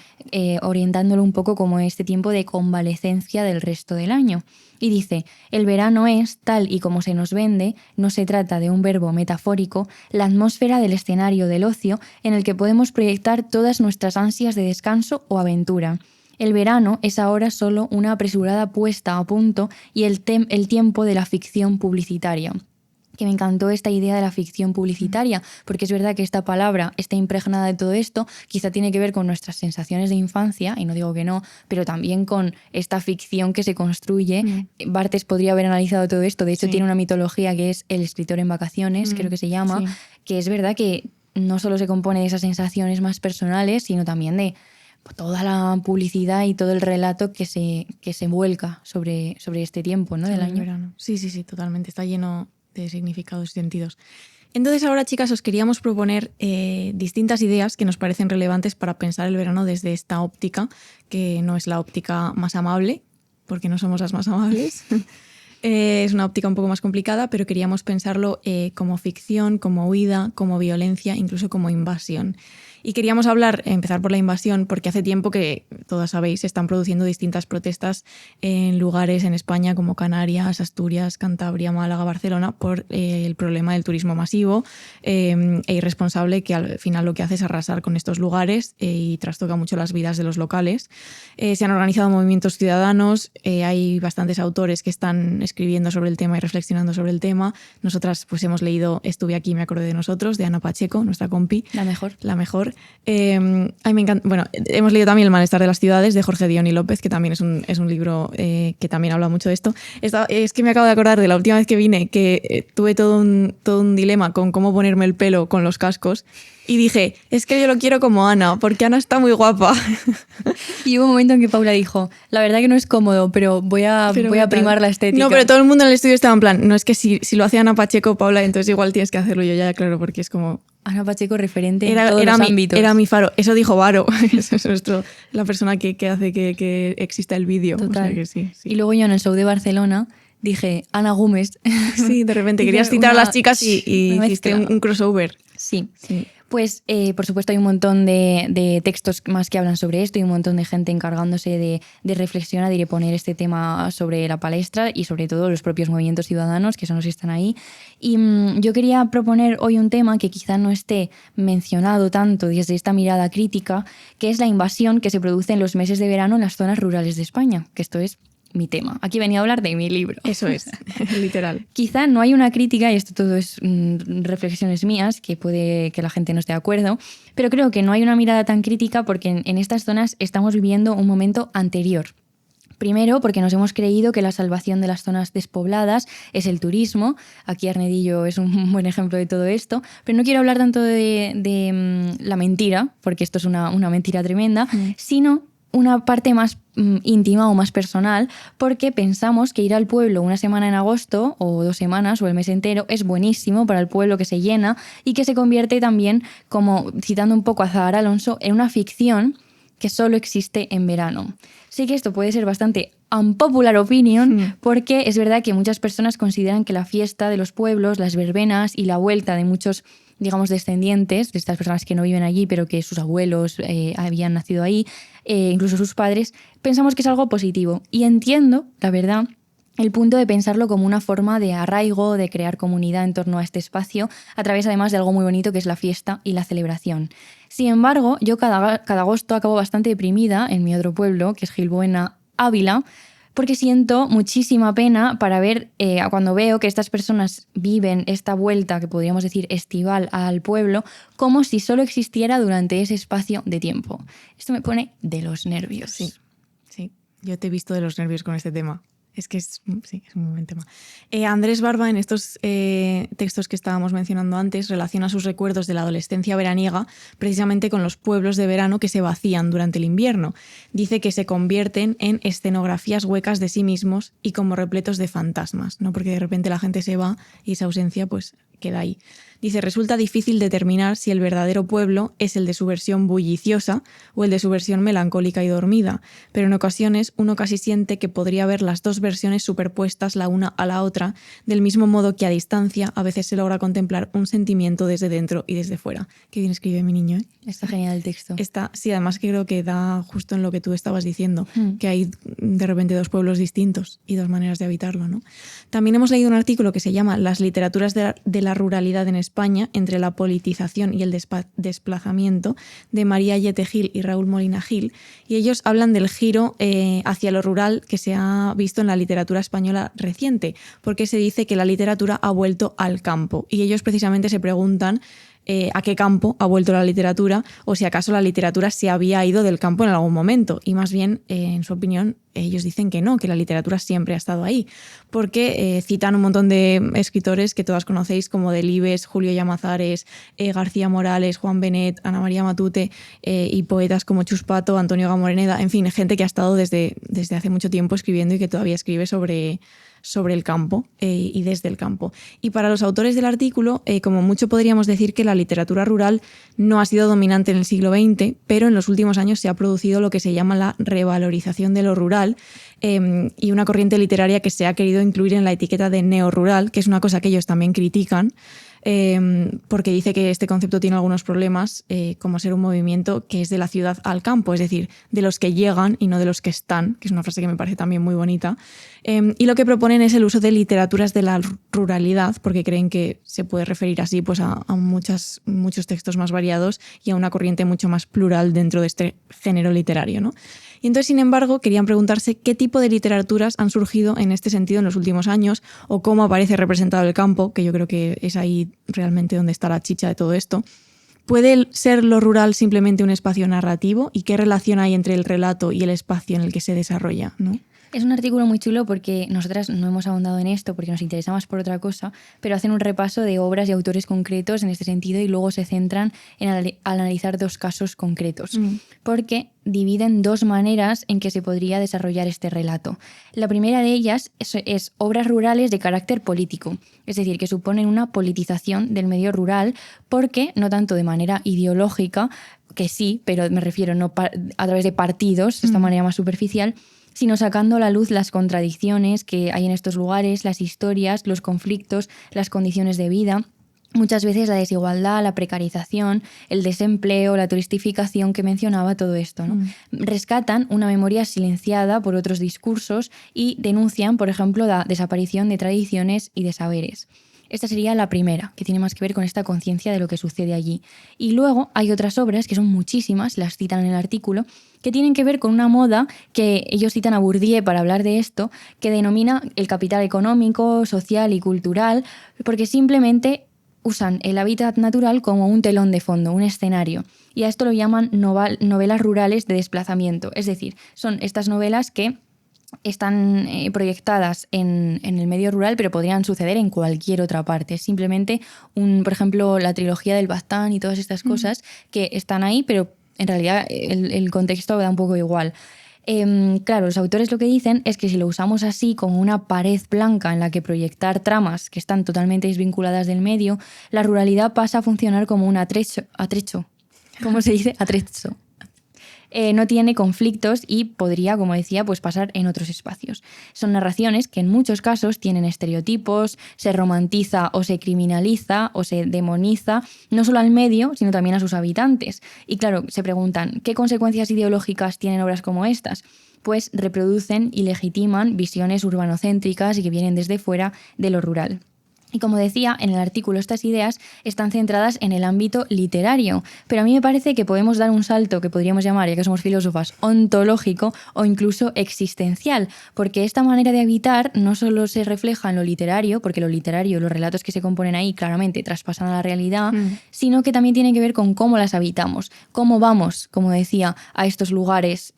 orientándolo un poco como este tiempo de convalecencia del resto del año. Y dice, el verano es, tal y como se nos vende, no se trata de un verbo metafórico, la atmósfera del escenario del ocio en el que podemos proyectar todas nuestras ansias de descanso o aventura. El verano es ahora solo una apresurada puesta a punto y el tiempo de la ficción publicitaria. Que me encantó esta idea de la ficción publicitaria, porque es verdad que esta palabra está impregnada de todo esto, quizá tiene que ver con nuestras sensaciones de infancia, y no digo que no, pero también con esta ficción que se construye. Barthes podría haber analizado todo esto, de hecho tiene una mitología que es El escritor en vacaciones, creo que se llama, que es verdad que no solo se compone de esas sensaciones más personales, sino también de toda la publicidad y todo el relato que se vuelca sobre este tiempo, ¿no? Del año. Verano. Sí, totalmente, está lleno de significados y sentidos. Entonces ahora, chicas, os queríamos proponer distintas ideas que nos parecen relevantes para pensar el verano desde esta óptica, que no es la óptica más amable, porque no somos las más amables. Es una óptica un poco más complicada, pero queríamos pensarlo como ficción, como huida, como violencia, incluso como invasión. Y queríamos empezar por la invasión, porque hace tiempo que, todas sabéis, se están produciendo distintas protestas en lugares en España como Canarias, Asturias, Cantabria, Málaga, Barcelona, por el problema del turismo masivo e irresponsable, que al final lo que hace es arrasar con estos lugares y trastoca mucho las vidas de los locales. Se han organizado movimientos ciudadanos, hay bastantes autores que están escribiendo sobre el tema y reflexionando sobre el tema. Nosotras pues hemos leído Estuve aquí, me acordé de nosotros, de Ana Pacheco, nuestra compi. La mejor. Me encanta. Bueno, hemos leído también El malestar de las ciudades, de Jorge Diony López, que también es un libro que también habla mucho de esto. Es que me acabo de acordar de la última vez que vine, que tuve todo un dilema con cómo ponerme el pelo con los cascos. Y dije, es que yo lo quiero como Ana, porque Ana está muy guapa. Y hubo un momento en que Paula dijo, la verdad que no es cómodo, pero voy a primar la estética. No, pero todo el mundo en el estudio estaba en plan, no, es que si lo hace Ana Pacheco, Paula, entonces igual tienes que hacerlo. Yo ya, claro, porque es como... Ana Pacheco referente en todos los ámbitos. Era mi faro. Eso dijo Varo. Eso es la persona que hace que exista el vídeo. Total. O sea que sí. Y luego yo en el show de Barcelona dije, Ana Gómez. Sí, de repente querías citar a las chicas y hiciste un crossover. Sí. Pues, por supuesto, hay un montón de textos más que hablan sobre esto y un montón de gente encargándose de reflexionar y de poner este tema sobre la palestra y sobre todo los propios movimientos ciudadanos, que son los que están ahí. Y yo quería proponer hoy un tema que quizá no esté mencionado tanto desde esta mirada crítica, que es la invasión que se produce en los meses de verano en las zonas rurales de España, que esto es mi tema. Aquí he venido a hablar de mi libro. Eso es, literal. Quizá no hay una crítica, y esto todo es reflexiones mías, que puede que la gente no esté de acuerdo, pero creo que no hay una mirada tan crítica porque en estas zonas estamos viviendo un momento anterior. Primero, porque nos hemos creído que la salvación de las zonas despobladas es el turismo. Aquí Arnedillo es un buen ejemplo de todo esto. Pero no quiero hablar tanto de la mentira, porque esto es una mentira tremenda, sino una parte más íntima o más personal, porque pensamos que ir al pueblo una semana en agosto o 2 semanas o el mes entero es buenísimo para el pueblo, que se llena y que se convierte también, como citando un poco a Zahara Alonso, en una ficción que solo existe en verano. Sí que esto puede ser bastante unpopular opinion, porque es verdad que muchas personas consideran que la fiesta de los pueblos, las verbenas y la vuelta de muchos, digamos, descendientes de estas personas que no viven allí, pero que sus abuelos habían nacido ahí, incluso sus padres, pensamos que es algo positivo. Y entiendo, la verdad, el punto de pensarlo como una forma de arraigo, de crear comunidad en torno a este espacio, a través además de algo muy bonito que es la fiesta y la celebración. Sin embargo, yo cada agosto acabo bastante deprimida en mi otro pueblo, que es Gilbuena, Ávila, porque siento muchísima pena para ver, cuando veo que estas personas viven esta vuelta, que podríamos decir estival, al pueblo, como si solo existiera durante ese espacio de tiempo. Esto me pone de los nervios. Sí, yo te he visto de los nervios con este tema. Es que es un buen tema. Andrés Barba, en estos textos que estábamos mencionando antes, relaciona sus recuerdos de la adolescencia veraniega precisamente con los pueblos de verano que se vacían durante el invierno. Dice que se convierten en escenografías huecas de sí mismos y como repletos de fantasmas, ¿no? Porque de repente la gente se va y esa ausencia pues queda ahí. Dice, resulta difícil determinar si el verdadero pueblo es el de su versión bulliciosa o el de su versión melancólica y dormida, pero en ocasiones uno casi siente que podría ver las dos versiones superpuestas la una a la otra, del mismo modo que a distancia a veces se logra contemplar un sentimiento desde dentro y desde fuera. Qué bien escribe mi niño, ¿eh? Está genial el texto. Sí, además que creo que da justo en lo que tú estabas diciendo, que hay de repente 2 pueblos distintos y 2 maneras de habitarlo, ¿no? También hemos leído un artículo que se llama Las literaturas de la ruralidad en España, entre la politización y el desplazamiento, de María Yete Gil y Raúl Molina Gil, y ellos hablan del giro hacia lo rural que se ha visto en la literatura española reciente, porque se dice que la literatura ha vuelto al campo, y ellos precisamente se preguntan a qué campo ha vuelto la literatura o si acaso la literatura se había ido del campo en algún momento. Y más bien, en su opinión, ellos dicen que no, que la literatura siempre ha estado ahí, porque citan un montón de escritores que todas conocéis como Delibes, Julio Llamazares, García Morales, Juan Benet, Ana María Matute, y poetas como Chus Pato, Antonio Gamoreneda, en fin, gente que ha estado desde hace mucho tiempo escribiendo y que todavía escribe sobre el campo y desde el campo. Y para los autores del artículo, como mucho podríamos decir que la literatura rural no ha sido dominante en el siglo XX, pero en los últimos años se ha producido lo que se llama la revalorización de lo rural, y una corriente literaria que se ha querido incluir en la etiqueta de neorrural, que es una cosa que ellos también critican, porque dice que este concepto tiene algunos problemas, como ser un movimiento que es de la ciudad al campo, es decir, de los que llegan y no de los que están, que es una frase que me parece también muy bonita. Y lo que proponen es el uso de literaturas de la ruralidad, porque creen que se puede referir así pues, a muchos textos más variados y a una corriente mucho más plural dentro de este género literario, ¿no? Y entonces, sin embargo, querían preguntarse qué tipo de literaturas han surgido en este sentido en los últimos años o cómo aparece representado el campo, que yo creo que es ahí realmente donde está la chicha de todo esto. ¿Puede ser lo rural simplemente un espacio narrativo? ¿Y qué relación hay entre el relato y el espacio en el que se desarrolla, ¿no? Es un artículo muy chulo porque nosotras no hemos ahondado en esto porque nos interesa más por otra cosa, pero hacen un repaso de obras y autores concretos en este sentido y luego se centran en analizar 2 casos concretos, porque dividen 2 maneras en que se podría desarrollar este relato. La primera de ellas es obras rurales de carácter político, es decir, que suponen una politización del medio rural porque, no tanto de manera ideológica, que sí, pero me refiero no a través de partidos, de esta manera más superficial, sino sacando a la luz las contradicciones que hay en estos lugares, las historias, los conflictos, las condiciones de vida, muchas veces la desigualdad, la precarización, el desempleo, la turistificación que mencionaba, todo esto, ¿no? Rescatan una memoria silenciada por otros discursos y denuncian, por ejemplo, la desaparición de tradiciones y de saberes. Esta sería la primera, que tiene más que ver con esta conciencia de lo que sucede allí. Y luego hay otras obras, que son muchísimas, las citan en el artículo, que tienen que ver con una moda que ellos citan a Bourdieu para hablar de esto, que denomina el capital económico, social y cultural, porque simplemente usan el hábitat natural como un telón de fondo, un escenario. Y a esto lo llaman novelas rurales de desplazamiento. Es decir, son estas novelas que están proyectadas en el medio rural, pero podrían suceder en cualquier otra parte. Simplemente, por ejemplo, la trilogía del Baztán y todas estas cosas que están ahí, pero en realidad el contexto da un poco igual. Claro, los autores lo que dicen es que si lo usamos así, como una pared blanca en la que proyectar tramas que están totalmente desvinculadas del medio, la ruralidad pasa a funcionar como un atrecho. ¿Cómo se dice? Atrecho. No tiene conflictos y podría, como decía, pues pasar en otros espacios. Son narraciones que en muchos casos tienen estereotipos, se romantiza o se criminaliza o se demoniza, no solo al medio, sino también a sus habitantes. Y claro, se preguntan, ¿qué consecuencias ideológicas tienen obras como estas? Pues reproducen y legitiman visiones urbanocéntricas y que vienen desde fuera de lo rural. Y como decía, en el artículo estas ideas están centradas en el ámbito literario, pero a mí me parece que podemos dar un salto que podríamos llamar, ya que somos filósofas, ontológico o incluso existencial, porque esta manera de habitar no solo se refleja en lo literario, porque lo literario, los relatos que se componen ahí claramente traspasan a la realidad, sino que también tiene que ver con cómo las habitamos, cómo vamos, como decía, a estos lugares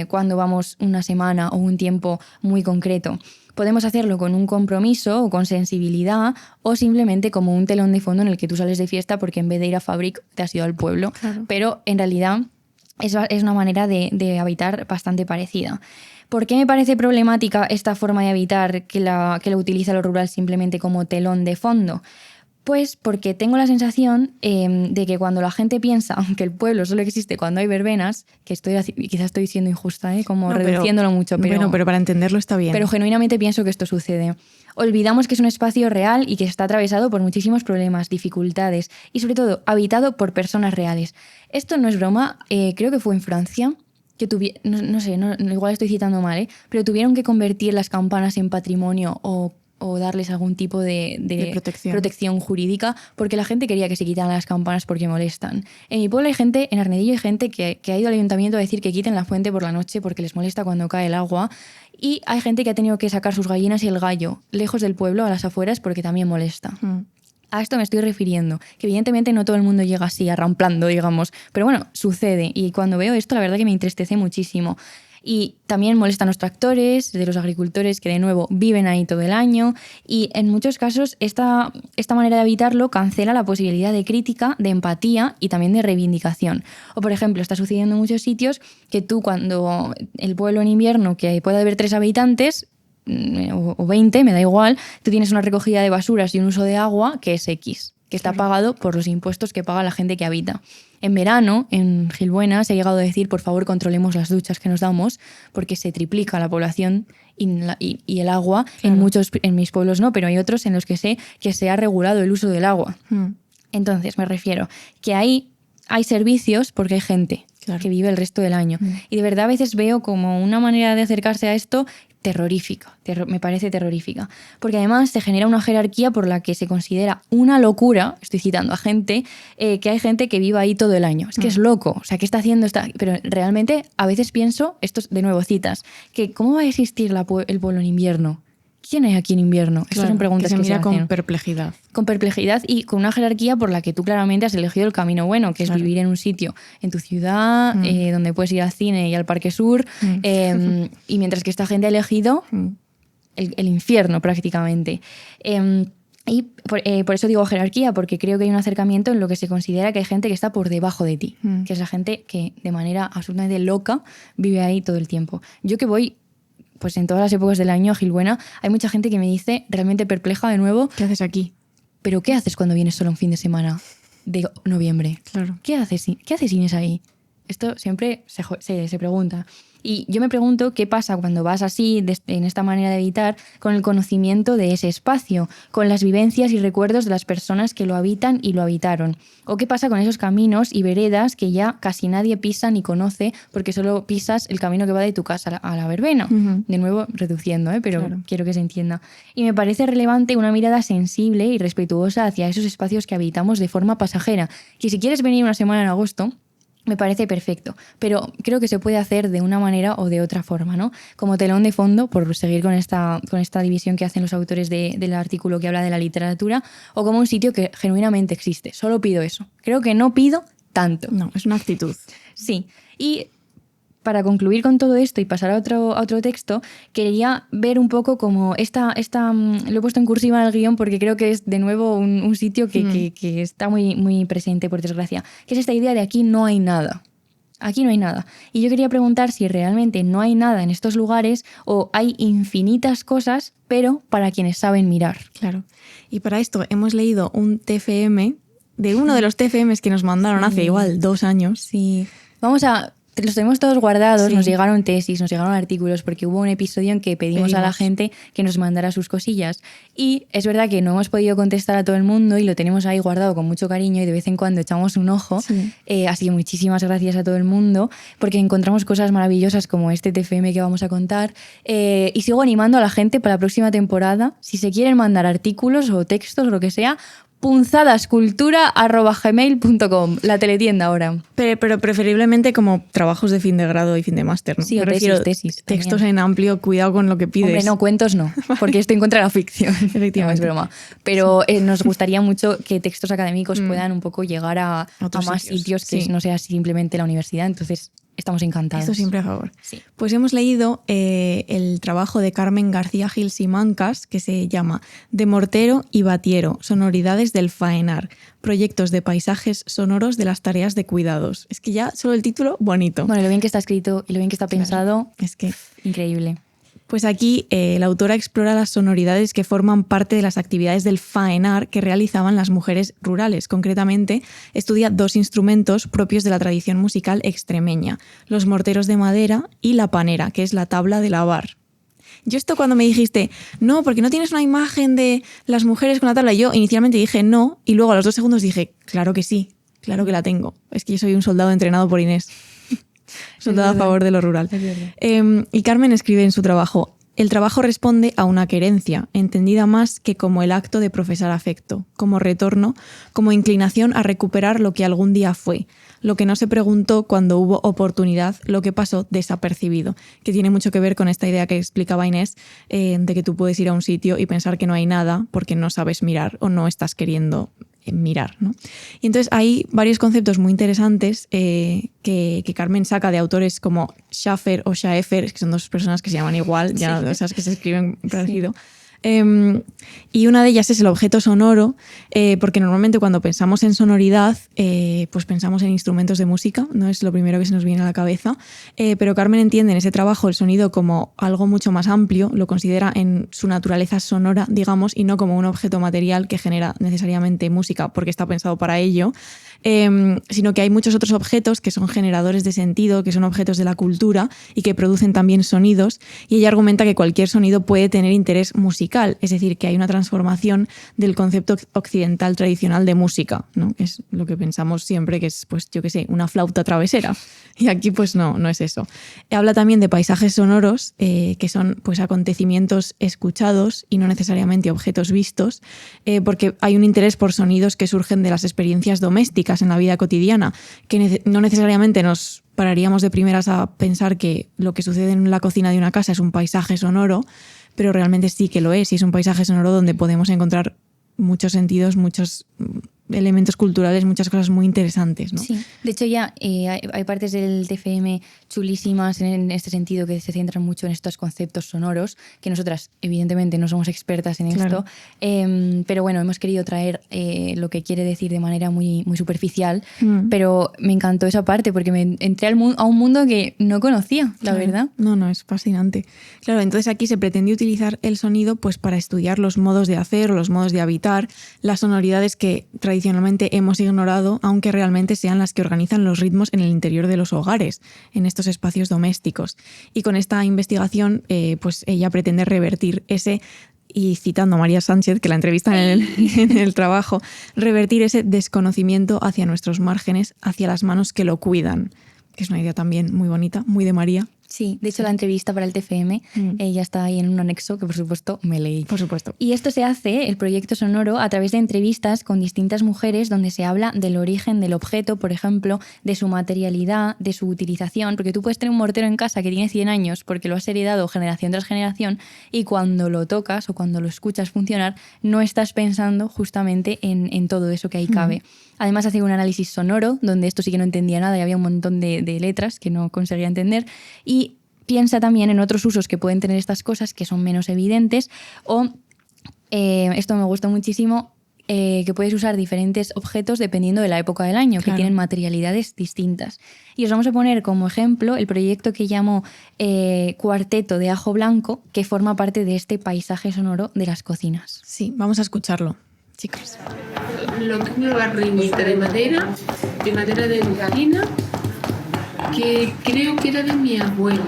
cuando vamos una semana o un tiempo muy concreto. Podemos hacerlo con un compromiso o con sensibilidad o simplemente como un telón de fondo en el que tú sales de fiesta porque en vez de ir a Fabric te has ido al pueblo. Claro. Pero en realidad es una manera de habitar bastante parecida. ¿Por qué me parece problemática esta forma de habitar que la utiliza lo rural simplemente como telón de fondo? Pues porque tengo la sensación de que cuando la gente piensa que el pueblo solo existe cuando hay verbenas, que quizás estoy siendo injusta, como reduciéndolo mucho, pero para entenderlo está bien. Pero genuinamente pienso que esto sucede. Olvidamos que es un espacio real y que está atravesado por muchísimos problemas, dificultades y sobre todo habitado por personas reales. Esto no es broma, creo que fue en Francia, que igual estoy citando mal, pero tuvieron que convertir las campanas en patrimonio o darles algún tipo de protección jurídica, porque la gente quería que se quitaran las campanas porque molestan. En mi pueblo hay gente, en Arnedillo hay gente que ha ido al ayuntamiento a decir que quiten la fuente por la noche porque les molesta cuando cae el agua, y hay gente que ha tenido que sacar sus gallinas y el gallo lejos del pueblo, a las afueras, porque también molesta. A esto me estoy refiriendo, que evidentemente no todo el mundo llega así, arramplando, digamos, pero bueno, sucede, y cuando veo esto la verdad que me entristece muchísimo. Y también molestan los tractores de los agricultores que de nuevo viven ahí todo el año, y en muchos casos esta manera de habitarlo cancela la posibilidad de crítica, de empatía y también de reivindicación. O por ejemplo, está sucediendo en muchos sitios que tú, cuando el pueblo en invierno, que puede haber 3 habitantes o 20, me da igual, tú tienes una recogida de basuras y un uso de agua que es X, que está pagado por los impuestos que paga la gente que habita. En verano, en Gilbuena, se ha llegado a decir, por favor, controlemos las duchas que nos damos, porque se triplica la población y el agua. Claro. En mis pueblos no, pero hay otros en los que sé que se ha regulado el uso del agua. Entonces, me refiero que ahí hay servicios porque hay gente que vive el resto del año. Y de verdad a veces veo como una manera de acercarse a esto terrorífica, me parece terrorífica, porque además se genera una jerarquía por la que se considera una locura, estoy citando a gente, que hay gente que vive ahí todo el año. Es que es loco, o sea, ¿qué está haciendo? Pero realmente a veces pienso, esto de nuevo citas, que ¿cómo va a existir el pueblo en invierno? ¿Quién hay aquí en invierno? Estas son preguntas que se hacen. Con perplejidad. Con perplejidad y con una jerarquía por la que tú claramente has elegido el camino bueno, que es vivir en un sitio, en tu ciudad, donde puedes ir al cine y al Parque Sur, y mientras que esta gente ha elegido el infierno prácticamente. Y por eso digo jerarquía, porque creo que hay un acercamiento en lo que se considera que hay gente que está por debajo de ti, que es la gente que de manera absolutamente loca vive ahí todo el tiempo. Yo que voy... pues en todas las épocas del año a Gilbuena, hay mucha gente que me dice, realmente perpleja de nuevo, ¿qué haces aquí? ¿Pero qué haces cuando vienes solo un fin de semana de noviembre? Claro. ¿Qué haces Inés ahí? Esto siempre se pregunta. Y yo me pregunto qué pasa cuando vas así, en esta manera de habitar, con el conocimiento de ese espacio, con las vivencias y recuerdos de las personas que lo habitan y lo habitaron. O qué pasa con esos caminos y veredas que ya casi nadie pisa ni conoce porque solo pisas el camino que va de tu casa a la verbena. Ujú. De nuevo, reduciendo, pero Claro. quiero que se entienda. Y me parece relevante una mirada sensible y respetuosa hacia esos espacios que habitamos de forma pasajera. Que si quieres venir una semana en agosto, me parece perfecto, pero creo que se puede hacer de una manera o de otra forma, ¿no? Como telón de fondo, por seguir con esta división que hacen los autores del artículo que habla de la literatura, o como un sitio que genuinamente existe. Solo pido eso. Creo que no pido tanto. No, es una actitud. Sí. Y para concluir con todo esto y pasar a otro texto, quería ver un poco como lo he puesto en cursiva en el guión porque creo que es de nuevo un sitio que está muy, muy presente, por desgracia, que es esta idea de aquí no hay nada. Aquí no hay nada. Y yo quería preguntar si realmente no hay nada en estos lugares o hay infinitas cosas, pero para quienes saben mirar. Claro. Y para esto hemos leído un TFM de uno de los TFMs que nos mandaron hace igual 2 años. Sí. Los tenemos todos guardados, Sí. nos llegaron tesis, nos llegaron artículos, porque hubo un episodio en que pedimos a la gente que nos mandara sus cosillas. Y es verdad que no hemos podido contestar a todo el mundo y lo tenemos ahí guardado con mucho cariño y de vez en cuando echamos un ojo. Sí. Así que muchísimas gracias a todo el mundo, porque encontramos cosas maravillosas como este TFM que vamos a contar. Y sigo animando a la gente para la próxima temporada, si se quieren mandar artículos o textos o lo que sea, punzadascultura@gmail.com, la teletienda ahora. Pero preferiblemente como trabajos de fin de grado y fin de máster, ¿no? Sí, o Me refiero tesis textos también. en amplio, cuidado con lo que pides. Hombre, no, cuentos no, porque esto encuentra la ficción. Efectivamente. No, es broma. Pero nos gustaría mucho que textos académicos puedan un poco llegar a Otros más sitios, sitios que sí. no sea simplemente la universidad. Entonces, estamos encantados. Esto siempre a favor. Sí. Pues hemos leído el trabajo de Carmen García Gil Simancas, que se llama De Mortero y Batiero, sonoridades del faenar, proyectos de paisajes sonoros de las tareas de cuidados. Es que ya solo el título, bonito. Bueno, lo bien que está escrito y lo bien que está pensado, Es que increíble. Pues aquí la autora explora las sonoridades que forman parte de las actividades del faenar que realizaban las mujeres rurales. Concretamente, estudia 2 instrumentos propios de la tradición musical extremeña, los morteros de madera y la panera, que es la tabla de lavar. Yo esto cuando me dijiste, no, porque no tienes una imagen de las mujeres con la tabla, yo inicialmente dije no, y luego a los 2 segundos dije, claro que sí, claro que la tengo. Es que yo soy un soldado entrenado por Inés. Soldado a favor de lo rural. Y Carmen escribe en su trabajo, el trabajo responde a una querencia, entendida más que como el acto de profesar afecto, como retorno, como inclinación a recuperar lo que algún día fue, lo que no se preguntó cuando hubo oportunidad, lo que pasó desapercibido, que tiene mucho que ver con esta idea que explicaba Inés, de que tú puedes ir a un sitio y pensar que no hay nada porque no sabes mirar o no estás queriendo mirar, ¿no? Y entonces hay varios conceptos muy interesantes que Carmen saca de autores como Schaffer o Schaeffer, que son 2 personas que se llaman igual, ya Sí. esas que se escriben parecido. Y una de ellas es el objeto sonoro, porque normalmente cuando pensamos en sonoridad, pues pensamos en instrumentos de música, no es lo primero que se nos viene a la cabeza, pero Carmen entiende en ese trabajo el sonido como algo mucho más amplio, lo considera en su naturaleza sonora, digamos, y no como un objeto material que genera necesariamente música porque está pensado para ello, sino que hay muchos otros objetos que son generadores de sentido, que son objetos de la cultura y que producen también sonidos, y ella argumenta que cualquier sonido puede tener interés musical, es decir, que hay una transformación del concepto occidental tradicional de música, ¿no? Que es lo que pensamos siempre que es, pues yo qué sé, una flauta travesera, y aquí pues no es eso. Habla también de paisajes sonoros, que son pues acontecimientos escuchados y no necesariamente objetos vistos, porque hay un interés por sonidos que surgen de las experiencias domésticas en la vida cotidiana, que no necesariamente nos pararíamos de primeras a pensar que lo que sucede en la cocina de una casa es un paisaje sonoro, pero realmente sí que lo es, y es un paisaje sonoro donde podemos encontrar muchos sentidos, muchos elementos culturales, muchas cosas muy interesantes, ¿no? Sí, de hecho ya hay partes del TFM chulísimas en este sentido que se centran mucho en estos conceptos sonoros, que nosotras evidentemente no somos expertas en Claro. esto, pero bueno, hemos querido traer lo que quiere decir de manera muy, muy superficial, pero me encantó esa parte porque me entré a un mundo que no conocía, la Claro. verdad. No, es fascinante. Claro, entonces aquí se pretende utilizar el sonido pues para estudiar los modos de hacer, los modos de habitar, las sonoridades que tradicionalmente tradicionalmente hemos ignorado, aunque realmente sean las que organizan los ritmos en el interior de los hogares, en estos espacios domésticos. Y con esta investigación, pues ella pretende revertir ese, y citando a María Sánchez, que la entrevista en el trabajo, revertir ese desconocimiento hacia nuestros márgenes, hacia las manos que lo cuidan, que es una idea también muy bonita, muy de María. Sí, de hecho la entrevista para el TFM ya está ahí en un anexo que por supuesto me leí. Por supuesto. Y esto se hace, el proyecto sonoro, a través de entrevistas con distintas mujeres donde se habla del origen del objeto, por ejemplo, de su materialidad, de su utilización, porque tú puedes tener un mortero en casa que tiene 100 años porque lo has heredado generación tras generación y cuando lo tocas o cuando lo escuchas funcionar no estás pensando justamente en todo eso que ahí cabe. Además hace un análisis sonoro donde esto sí que no entendía nada y había un montón de letras que no conseguía entender y piensa también en otros usos que pueden tener estas cosas que son menos evidentes o, esto me gustó muchísimo, que puedes usar diferentes objetos dependiendo de la época del año, claro, que tienen materialidades distintas. Y os vamos a poner como ejemplo el proyecto que llamo Cuarteto de Ajo Blanco, que forma parte de este paisaje sonoro de las cocinas. Sí, vamos a escucharlo, chicas. Lo que es una barriñita de madera de gallina, que creo que era de mi abuela.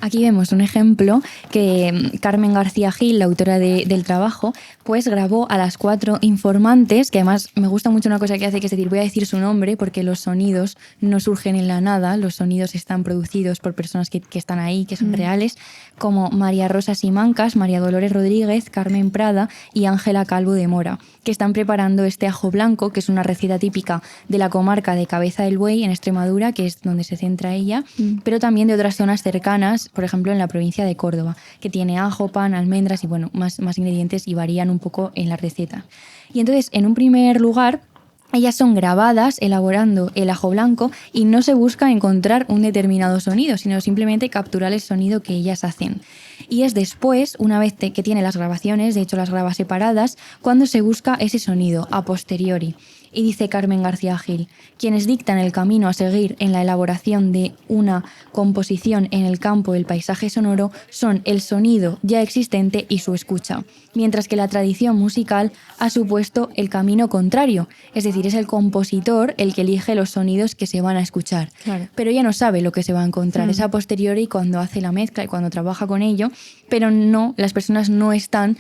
Aquí vemos un ejemplo que Carmen García Gil, la autora del trabajo, pues grabó a las 4 informantes, que además me gusta mucho una cosa que hace, que es decir, voy a decir su nombre porque los sonidos no surgen en la nada, los sonidos están producidos por personas que están ahí, que son reales, como María Rosa Simancas, María Dolores Rodríguez, Carmen Prada y Ángela Calvo de Mora, que están preparando este ajo blanco, que es una receta típica de la comarca de Cabeza del Buey en Extremadura, que es donde se centra ella, pero también de otras zonas cercanas, por ejemplo en la provincia de Córdoba, que tiene ajo, pan, almendras y bueno, más ingredientes y varían un poco en la receta. Y entonces, en un primer lugar, ellas son grabadas elaborando el ajo blanco y no se busca encontrar un determinado sonido, sino simplemente capturar el sonido que ellas hacen. Y es después, una vez que tiene las grabaciones, de hecho las graba separadas, cuando se busca ese sonido, a posteriori. Y dice Carmen García Gil, quienes dictan el camino a seguir en la elaboración de una composición en el campo del paisaje sonoro son el sonido ya existente y su escucha, mientras que la tradición musical ha supuesto el camino contrario, es decir, es el compositor el que elige los sonidos que se van a escuchar. Claro. Pero ella no sabe lo que se va a encontrar, es a posteriori cuando hace la mezcla y cuando trabaja con ello, pero no, las personas no están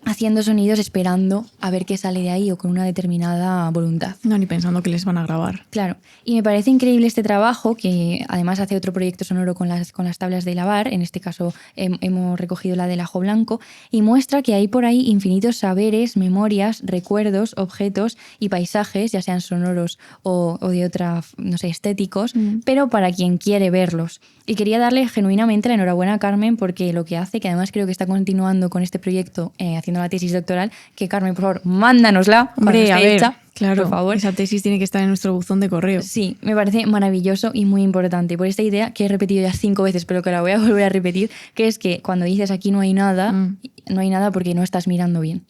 haciendo sonidos esperando a ver qué sale de ahí o con una determinada voluntad. No, ni pensando que les van a grabar. Claro, y me parece increíble este trabajo, que además hace otro proyecto sonoro con las tablas de lavar, en este caso hemos recogido la del ajo blanco, y muestra que hay por ahí infinitos saberes, memorias, recuerdos, objetos y paisajes, ya sean sonoros o de otra, no sé, estéticos, pero para quien quiere verlos. Y quería darle genuinamente la enhorabuena a Carmen porque lo que hace, que además creo que está continuando con este proyecto haciendo la tesis doctoral, que Carmen, por favor, mándanosla. Hombre, a ver, hecha, claro, por favor. esa tesis tiene que estar en nuestro buzón de correo. Sí, me parece maravilloso y muy importante por esta idea que he repetido ya 5 veces, pero que la voy a volver a repetir, que es que cuando dices aquí no hay nada, no hay nada porque no estás mirando bien.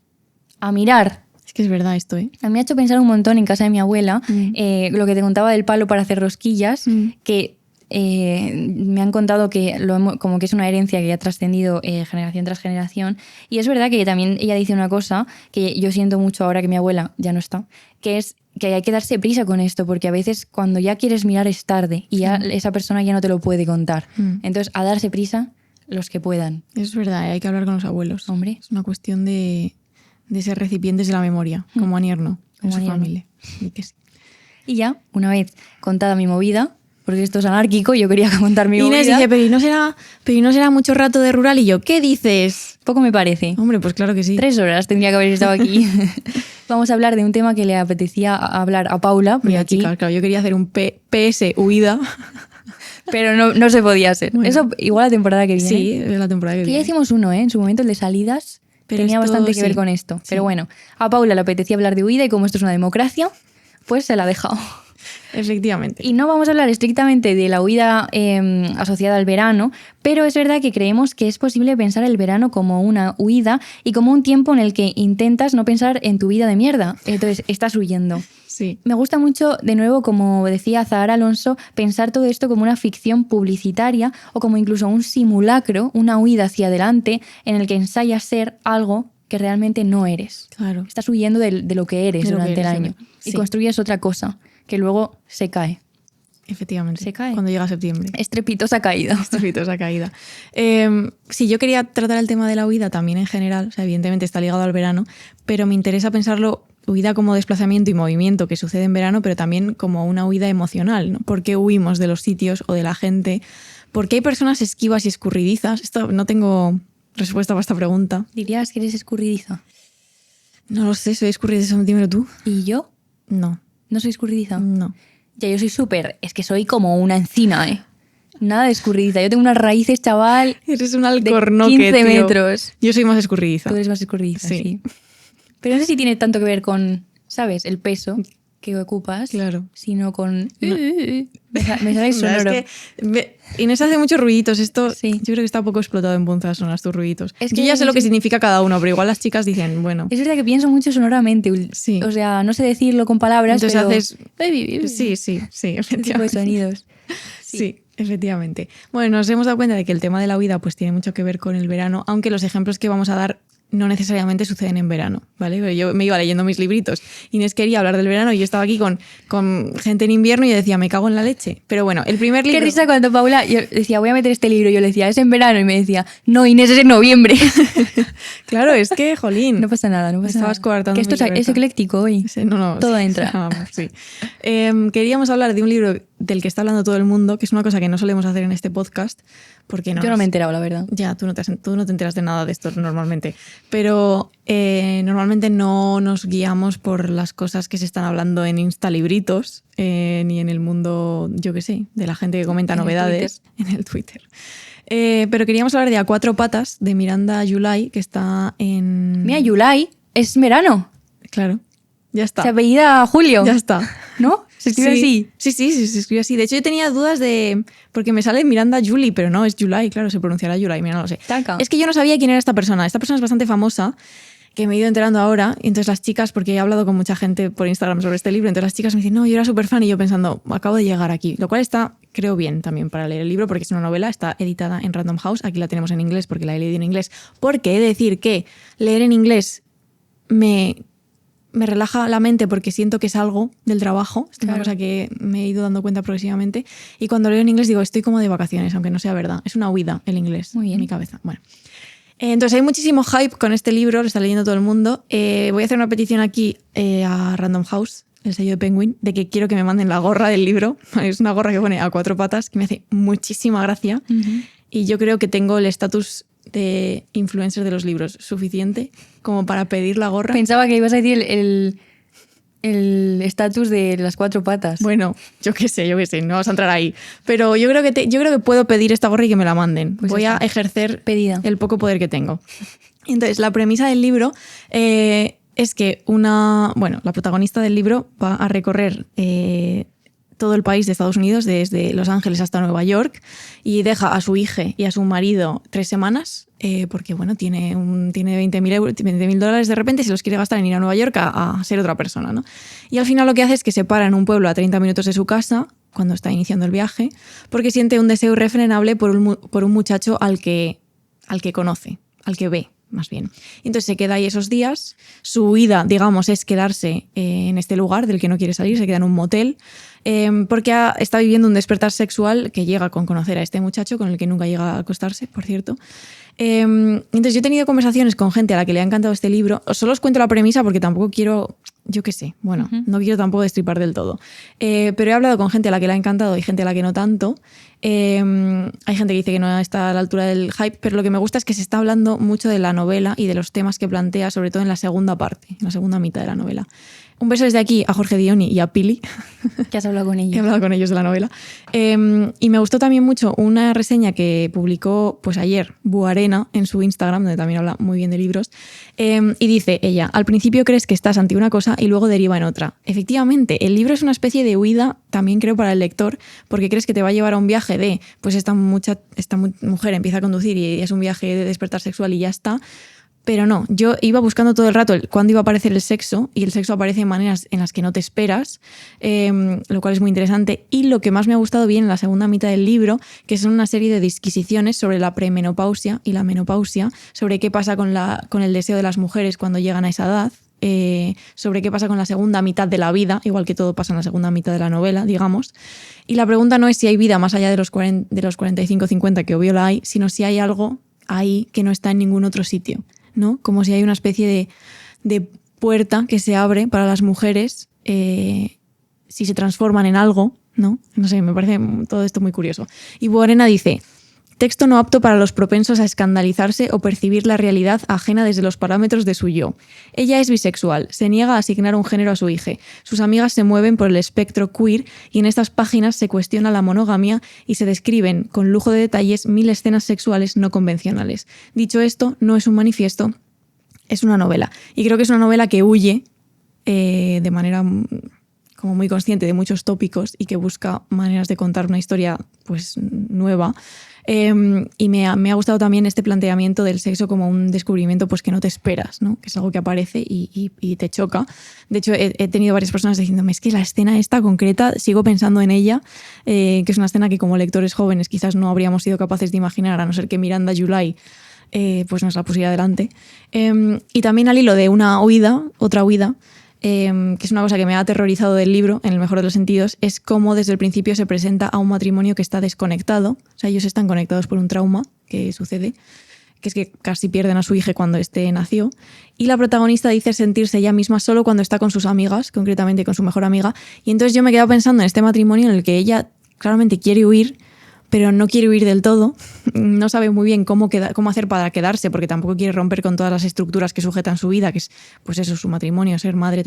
A mirar. Es que es verdad esto, ¿eh? A mí me ha hecho pensar un montón en casa de mi abuela, lo que te contaba del palo para hacer rosquillas, que me han contado que como que es una herencia que ha trascendido generación tras generación, y es verdad que también ella dice una cosa que yo siento mucho ahora que mi abuela ya no está, que es que hay que darse prisa con esto, porque a veces cuando ya quieres mirar es tarde y ya esa persona ya no te lo puede contar. Entonces, a darse prisa los que puedan. Es verdad, hay que hablar con los abuelos. Hombre. Es una cuestión de ser recipientes de la memoria, como Anierno, con su Anierno. familia. Y que sí. Y ya, una vez contada mi movida, porque esto es anárquico, yo quería contar mi Inés movida. dice, pero ¿y no será mucho rato de rural? Y yo, ¿qué dices? Poco me parece. Hombre, pues claro que sí. 3 horas tendría que haber estado aquí. Vamos a hablar de un tema que le apetecía hablar a Paula. Mira, aquí, chicas, claro, yo quería hacer un PS huida. pero no se podía hacer. Bueno. Eso igual la temporada que viene. Sí, es la temporada que Que ya viene. hicimos uno, en su momento, el de salidas. Pero tenía esto bastante que ver sí. con esto. Sí. Pero bueno, a Paula le apetecía hablar de huida y como esto es una democracia, pues se la ha dejado. Efectivamente. Y no vamos a hablar estrictamente de la huida asociada al verano, pero es verdad que creemos que es posible pensar el verano como una huida y como un tiempo en el que intentas no pensar en tu vida de mierda. Entonces, estás huyendo. Sí. Me gusta mucho, de nuevo, como decía Zahara Alonso, pensar todo esto como una ficción publicitaria o como incluso un simulacro, una huida hacia adelante en el que ensayas ser algo que realmente no eres. Claro. Estás huyendo de lo que eres De lo que durante el eres, año sí. y construyes otra cosa que luego se cae. Efectivamente. Se cae. Cuando llega septiembre. Estrepitosa caída. Estrepitosa caída. Sí, yo quería tratar el tema de la huida también en general, o sea, evidentemente está ligado al verano, pero me interesa pensarlo, huida como desplazamiento y movimiento que sucede en verano, pero también como una huida emocional, ¿no? ¿Por qué huimos de los sitios o de la gente? ¿Por qué hay personas esquivas y escurridizas? Esto no tengo respuesta para esta pregunta. ¿Dirías que eres escurridiza? No lo sé, soy escurridiza, dímelo tú. ¿Y yo? No, ¿No soy escurridiza? no. Ya, yo soy súper... Es que soy como una encina, ¿eh? Nada de escurridiza. Yo tengo unas raíces, chaval, Eres un de alcornoque, 15 tío. metros. Yo soy más escurridiza. Tú eres más escurridiza, Sí. sí. Pero no sé si tiene tanto que ver con, ¿sabes? El peso que ocupas. Claro. Sino con... No. Me sale sonoro. Es que Inés hace muchos ruiditos. Esto Sí. yo creo que está poco explotado en Punzas Sonas, tus ruiditos. Es Yo que ya sé lo que sí. significa cada uno, pero igual las chicas dicen, bueno. Es verdad que pienso mucho sonoramente. Sí. O sea, no sé decirlo con palabras, Entonces pero... haces. Sí, Ese tipo de efectivamente. sonidos. Sí, efectivamente. Bueno, nos hemos dado cuenta de que el tema de la huida pues tiene mucho que ver con el verano, aunque los ejemplos que vamos a dar no necesariamente suceden en verano, ¿vale? Pero yo me iba leyendo mis libritos. Inés quería hablar del verano y yo estaba aquí con gente en invierno y yo decía, me cago en la leche. Pero bueno, el primer libro... Qué risa cuando Paula... Yo decía, voy a meter este libro. Yo le decía, es en verano. Y me decía, no, Inés, es en noviembre. Claro, es que, jolín. No pasa nada, no Me pasa estabas nada. coartando Que esto mi es libertad. ecléctico hoy. Sí, no, Todo sí, entra. vamos, sí. Queríamos hablar de un libro del que está hablando todo el mundo, que es una cosa que no solemos hacer en este podcast, porque Yo no me he enterado, la verdad. Ya, tú no te enteras de nada de esto normalmente. Pero normalmente no nos guiamos por las cosas que se están hablando en Instalibritos, ni en el mundo, yo qué sé, de la gente que comenta En el novedades en el Twitter. Pero queríamos hablar de A Cuatro Patas, de Miranda July, que está en... Mira, Yulai es verano. Claro, ya está. Se apellida Julio. Ya está. ¿No? Se escribe así. Sí, se escribe así. De hecho, yo tenía dudas porque me sale Miranda Julie, pero no, es July, claro, se pronunciará July, mira, no lo sé. Taca. Es que yo no sabía quién era esta persona. Esta persona es bastante famosa, que me he ido enterando ahora. Y entonces las chicas, porque he hablado con mucha gente por Instagram sobre este libro, entonces las chicas me dicen, no, yo era súper fan, y yo pensando, acabo de llegar aquí. Lo cual está, creo, bien también para leer el libro, porque es una novela, está editada en Random House. Aquí la tenemos en inglés porque la he leído en inglés. Porque he de decir que leer en inglés me relaja la mente porque siento que es algo del trabajo. Es una Claro. cosa que me he ido dando cuenta progresivamente. Y cuando leo en inglés digo, estoy como de vacaciones, aunque no sea verdad. Es una huida el inglés Muy bien. en mi cabeza. Bueno. Entonces hay muchísimo hype con este libro, lo está leyendo todo el mundo. Voy a hacer una petición aquí a Random House, el sello de Penguin, de que quiero que me manden la gorra del libro. Es una gorra que pone A Cuatro Patas, que me hace muchísima gracia. Y yo creo que tengo el estatus de influencer de los libros suficiente como para pedir la gorra. Pensaba que ibas a decir el estatus de las cuatro patas. Bueno, yo qué sé, no vamos a entrar ahí. Pero yo creo que puedo pedir esta gorra y que me la manden. Pues Voy ya a está. ejercer Pedida. el poco poder que tengo. Entonces, la premisa del libro es que la protagonista del libro va a recorrer todo el país de Estados Unidos, desde Los Ángeles hasta Nueva York, y deja a su hija y a su marido 3 semanas, porque bueno, tiene 20.000 dólares de repente y se los quiere gastar en ir a Nueva York a ser otra persona, ¿no? Y al final lo que hace es que se para en un pueblo a 30 minutos de su casa, cuando está iniciando el viaje, porque siente un deseo irrefrenable por un muchacho al que conoce, al que ve, más bien. Y entonces se queda ahí esos días. Su huida, digamos, es quedarse en este lugar del que no quiere salir, se queda en un motel, porque está viviendo un despertar sexual que llega con conocer a este muchacho, con el que nunca llega a acostarse, por cierto. Entonces yo he tenido conversaciones con gente a la que le ha encantado este libro. Solo os cuento la premisa porque tampoco quiero, yo qué sé, bueno, no quiero tampoco destripar del todo. Pero he hablado con gente a la que le ha encantado y gente a la que no tanto. Hay gente que dice que no está a la altura del hype, pero lo que me gusta es que se está hablando mucho de la novela y de los temas que plantea, sobre todo en la segunda parte, en la segunda mitad de la novela. Un beso desde aquí a Jorge Dioni y a Pili. Que has hablado con He ella. hablado con ellos de la novela. Y me gustó también mucho una reseña que publicó pues ayer Buarena en su Instagram, donde también habla muy bien de libros. Y dice ella, al principio crees que estás ante una cosa y luego deriva en otra. Efectivamente, el libro es una especie de huida, también creo, para el lector, porque crees que te va a llevar a un viaje de, pues esta mujer empieza a conducir y es un viaje de despertar sexual y ya está. Pero no, yo iba buscando todo el rato cuándo iba a aparecer el sexo, y el sexo aparece de maneras en las que no te esperas, lo cual es muy interesante. Y lo que más me ha gustado bien en la segunda mitad del libro, que son una serie de disquisiciones sobre la premenopausia y la menopausia, sobre qué pasa con el deseo de las mujeres cuando llegan a esa edad, sobre qué pasa con la segunda mitad de la vida, igual que todo pasa en la segunda mitad de la novela, digamos. Y la pregunta no es si hay vida más allá de los 45-50, que obvio la hay, sino si hay algo ahí que no está en ningún otro sitio, ¿no? Como si hay una especie de puerta que se abre para las mujeres si se transforman en algo, ¿no? No sé, me parece todo esto muy curioso. Y Boarena dice: texto no apto para los propensos a escandalizarse o percibir la realidad ajena desde los parámetros de su yo. Ella es bisexual, se niega a asignar un género a su hija. Sus amigas se mueven por el espectro queer y en estas páginas se cuestiona la monogamia y se describen con lujo de detalles 1000 escenas sexuales no convencionales. Dicho esto, no es un manifiesto, es una novela. Y creo que es una novela que huye de manera como muy consciente de muchos tópicos y que busca maneras de contar una historia pues nueva. Y me ha gustado también este planteamiento del sexo como un descubrimiento pues que no te esperas, ¿no? Que es algo que aparece y te choca. De hecho, he tenido varias personas diciéndome: es que la escena esta concreta, sigo pensando en ella, que es una escena que como lectores jóvenes quizás no habríamos sido capaces de imaginar, a no ser que Miranda July pues nos la pusiera delante. Y también al hilo de otra huida, que es una cosa que me ha aterrorizado del libro, en el mejor de los sentidos, es cómo desde el principio se presenta a un matrimonio que está desconectado. O sea, ellos están conectados por un trauma que sucede, que es que casi pierden a su hija cuando éste nació. Y la protagonista dice sentirse ella misma solo cuando está con sus amigas, concretamente con su mejor amiga. Y entonces yo me he quedado pensando en este matrimonio en el que ella claramente quiere huir, pero no quiere huir del todo, no sabe muy bien cómo hacer para quedarse, porque tampoco quiere romper con todas las estructuras que sujetan su vida, que es pues eso, su matrimonio, ser madre,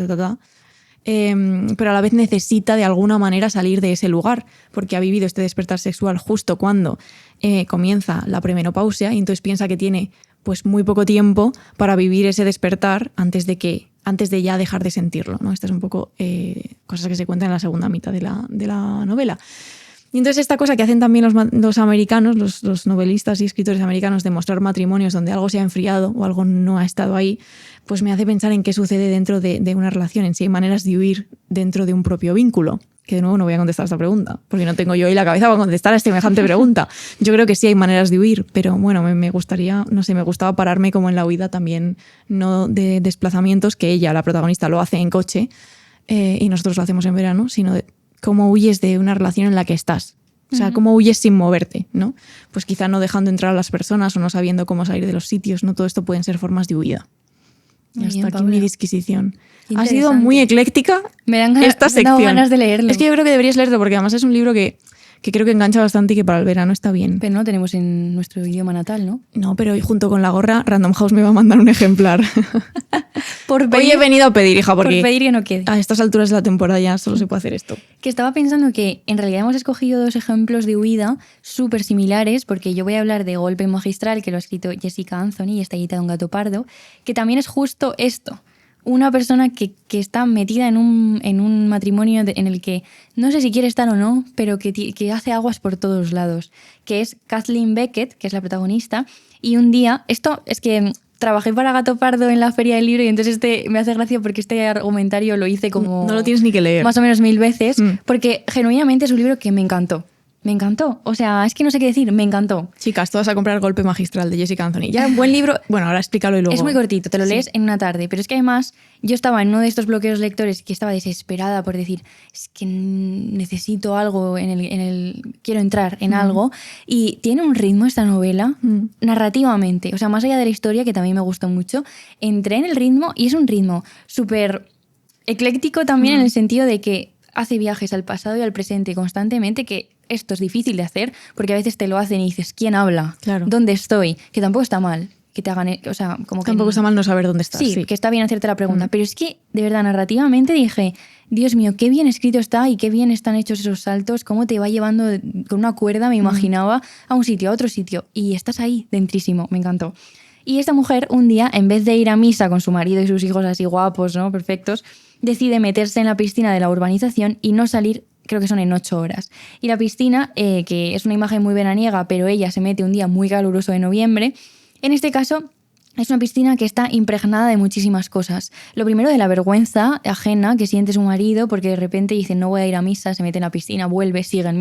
pero a la vez necesita de alguna manera salir de ese lugar, porque ha vivido este despertar sexual justo cuando comienza la premenopausia, y entonces piensa que tiene pues muy poco tiempo para vivir ese despertar antes de ya dejar de sentirlo, ¿no? Estas son un poco cosas que se cuentan en la segunda mitad de la novela. Y entonces esta cosa que hacen también los americanos, los novelistas y escritores americanos, de mostrar matrimonios donde algo se ha enfriado o algo no ha estado ahí, pues me hace pensar en qué sucede dentro de una relación, en si hay maneras de huir dentro de un propio vínculo. Que de nuevo no voy a contestar esta pregunta, porque no tengo yo hoy la cabeza para contestar a semejante pregunta. Yo creo que sí hay maneras de huir, pero bueno, me gustaba pararme como en la huida también, no de desplazamientos, que ella, la protagonista, lo hace en coche y nosotros lo hacemos en verano, sino de cómo huyes de una relación en la que estás. O sea, cómo huyes sin moverte, ¿no? Pues quizá no dejando entrar a las personas o no sabiendo cómo salir de los sitios, ¿no? Todo esto pueden ser formas de huida. Y hasta aquí mi disquisición. Ha sido muy ecléctica esta sección. Me dan ganas de leerlo. Es que yo creo que deberías leerlo, porque además es un libro que creo que engancha bastante y que para el verano está bien. Pero no lo tenemos en nuestro idioma natal, ¿no? No, pero junto con la gorra, Random House me va a mandar un ejemplar. Hoy he venido a pedir, hija, porque por pedir que no quede. A estas alturas de la temporada ya solo se puede hacer esto. Que estaba pensando que en realidad hemos escogido dos ejemplos de huida súper similares, porque yo voy a hablar de Golpe Magistral, que lo ha escrito Jessica Anthony y está editado en Gato Pardo, que también es justo esto. Una persona que está metida en un matrimonio en el que no sé si quiere estar o no, pero que hace aguas por todos lados, que es Kathleen Beckett, que es la protagonista, y un día, esto es que trabajé para Gato Pardo en la Feria del Libro y entonces me hace gracia porque este argumentario lo hice como... No lo tienes ni que leer. Más o menos 1000 veces, porque genuinamente es un libro que me encantó. Me encantó. O sea, es que no sé qué decir, me encantó. Chicas, todas a comprar Golpe Magistral de Jessica Anthony. Ya un buen libro. Bueno, ahora explícalo y luego. Es muy cortito, te lo lees en una tarde. Pero es que además yo estaba en uno de estos bloqueos lectores que estaba desesperada por decir, es que necesito algo quiero entrar en algo. Y tiene un ritmo esta novela, narrativamente. O sea, más allá de la historia, que también me gustó mucho, entré en el ritmo y es un ritmo súper ecléctico también en el sentido de que hace viajes al pasado y al presente constantemente, que esto es difícil de hacer porque a veces te lo hacen y dices, ¿quién habla? Claro. ¿Dónde estoy? Que tampoco está mal que te hagan, o sea, como que tampoco está mal no saber dónde estás. Sí, que está bien hacerte la pregunta, pero es que de verdad narrativamente dije, Dios mío, qué bien escrito está y qué bien están hechos esos saltos, cómo te va llevando con una cuerda, me imaginaba, a un sitio, a otro sitio, y estás ahí dentrísimo, me encantó. Y esta mujer un día, en vez de ir a misa con su marido y sus hijos así guapos, ¿no? Perfectos, decide meterse en la piscina de la urbanización y no salir, creo que son en 8 horas. Y la piscina, que es una imagen muy veraniega, pero ella se mete un día muy caluroso de noviembre, en este caso Es una piscina que está impregnada de muchísimas cosas. Lo primero, de la vergüenza ajena que siente su marido, porque de repente dice no voy a ir a misa, se mete en la piscina, vuelve, sigue en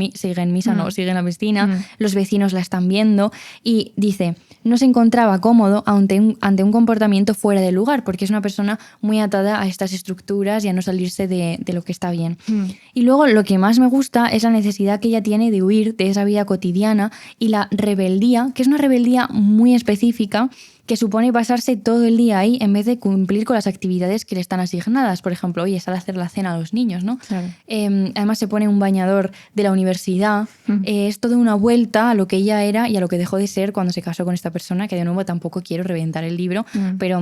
misa, no, sigue en la piscina, los vecinos la están viendo y dice, no se encontraba cómodo ante un comportamiento fuera de lugar, porque es una persona muy atada a estas estructuras y a no salirse de lo que está bien. Y luego lo que más me gusta es la necesidad que ella tiene de huir de esa vida cotidiana y la rebeldía, que es una rebeldía muy específica, que supone pasarse todo el día ahí en vez de cumplir con las actividades que le están asignadas. Por ejemplo, oye, sale a hacer la cena a los niños, ¿no? Claro. Además se pone un bañador de la universidad. Es toda una vuelta a lo que ella era y a lo que dejó de ser cuando se casó con esta persona, que de nuevo tampoco quiero reventar el libro, pero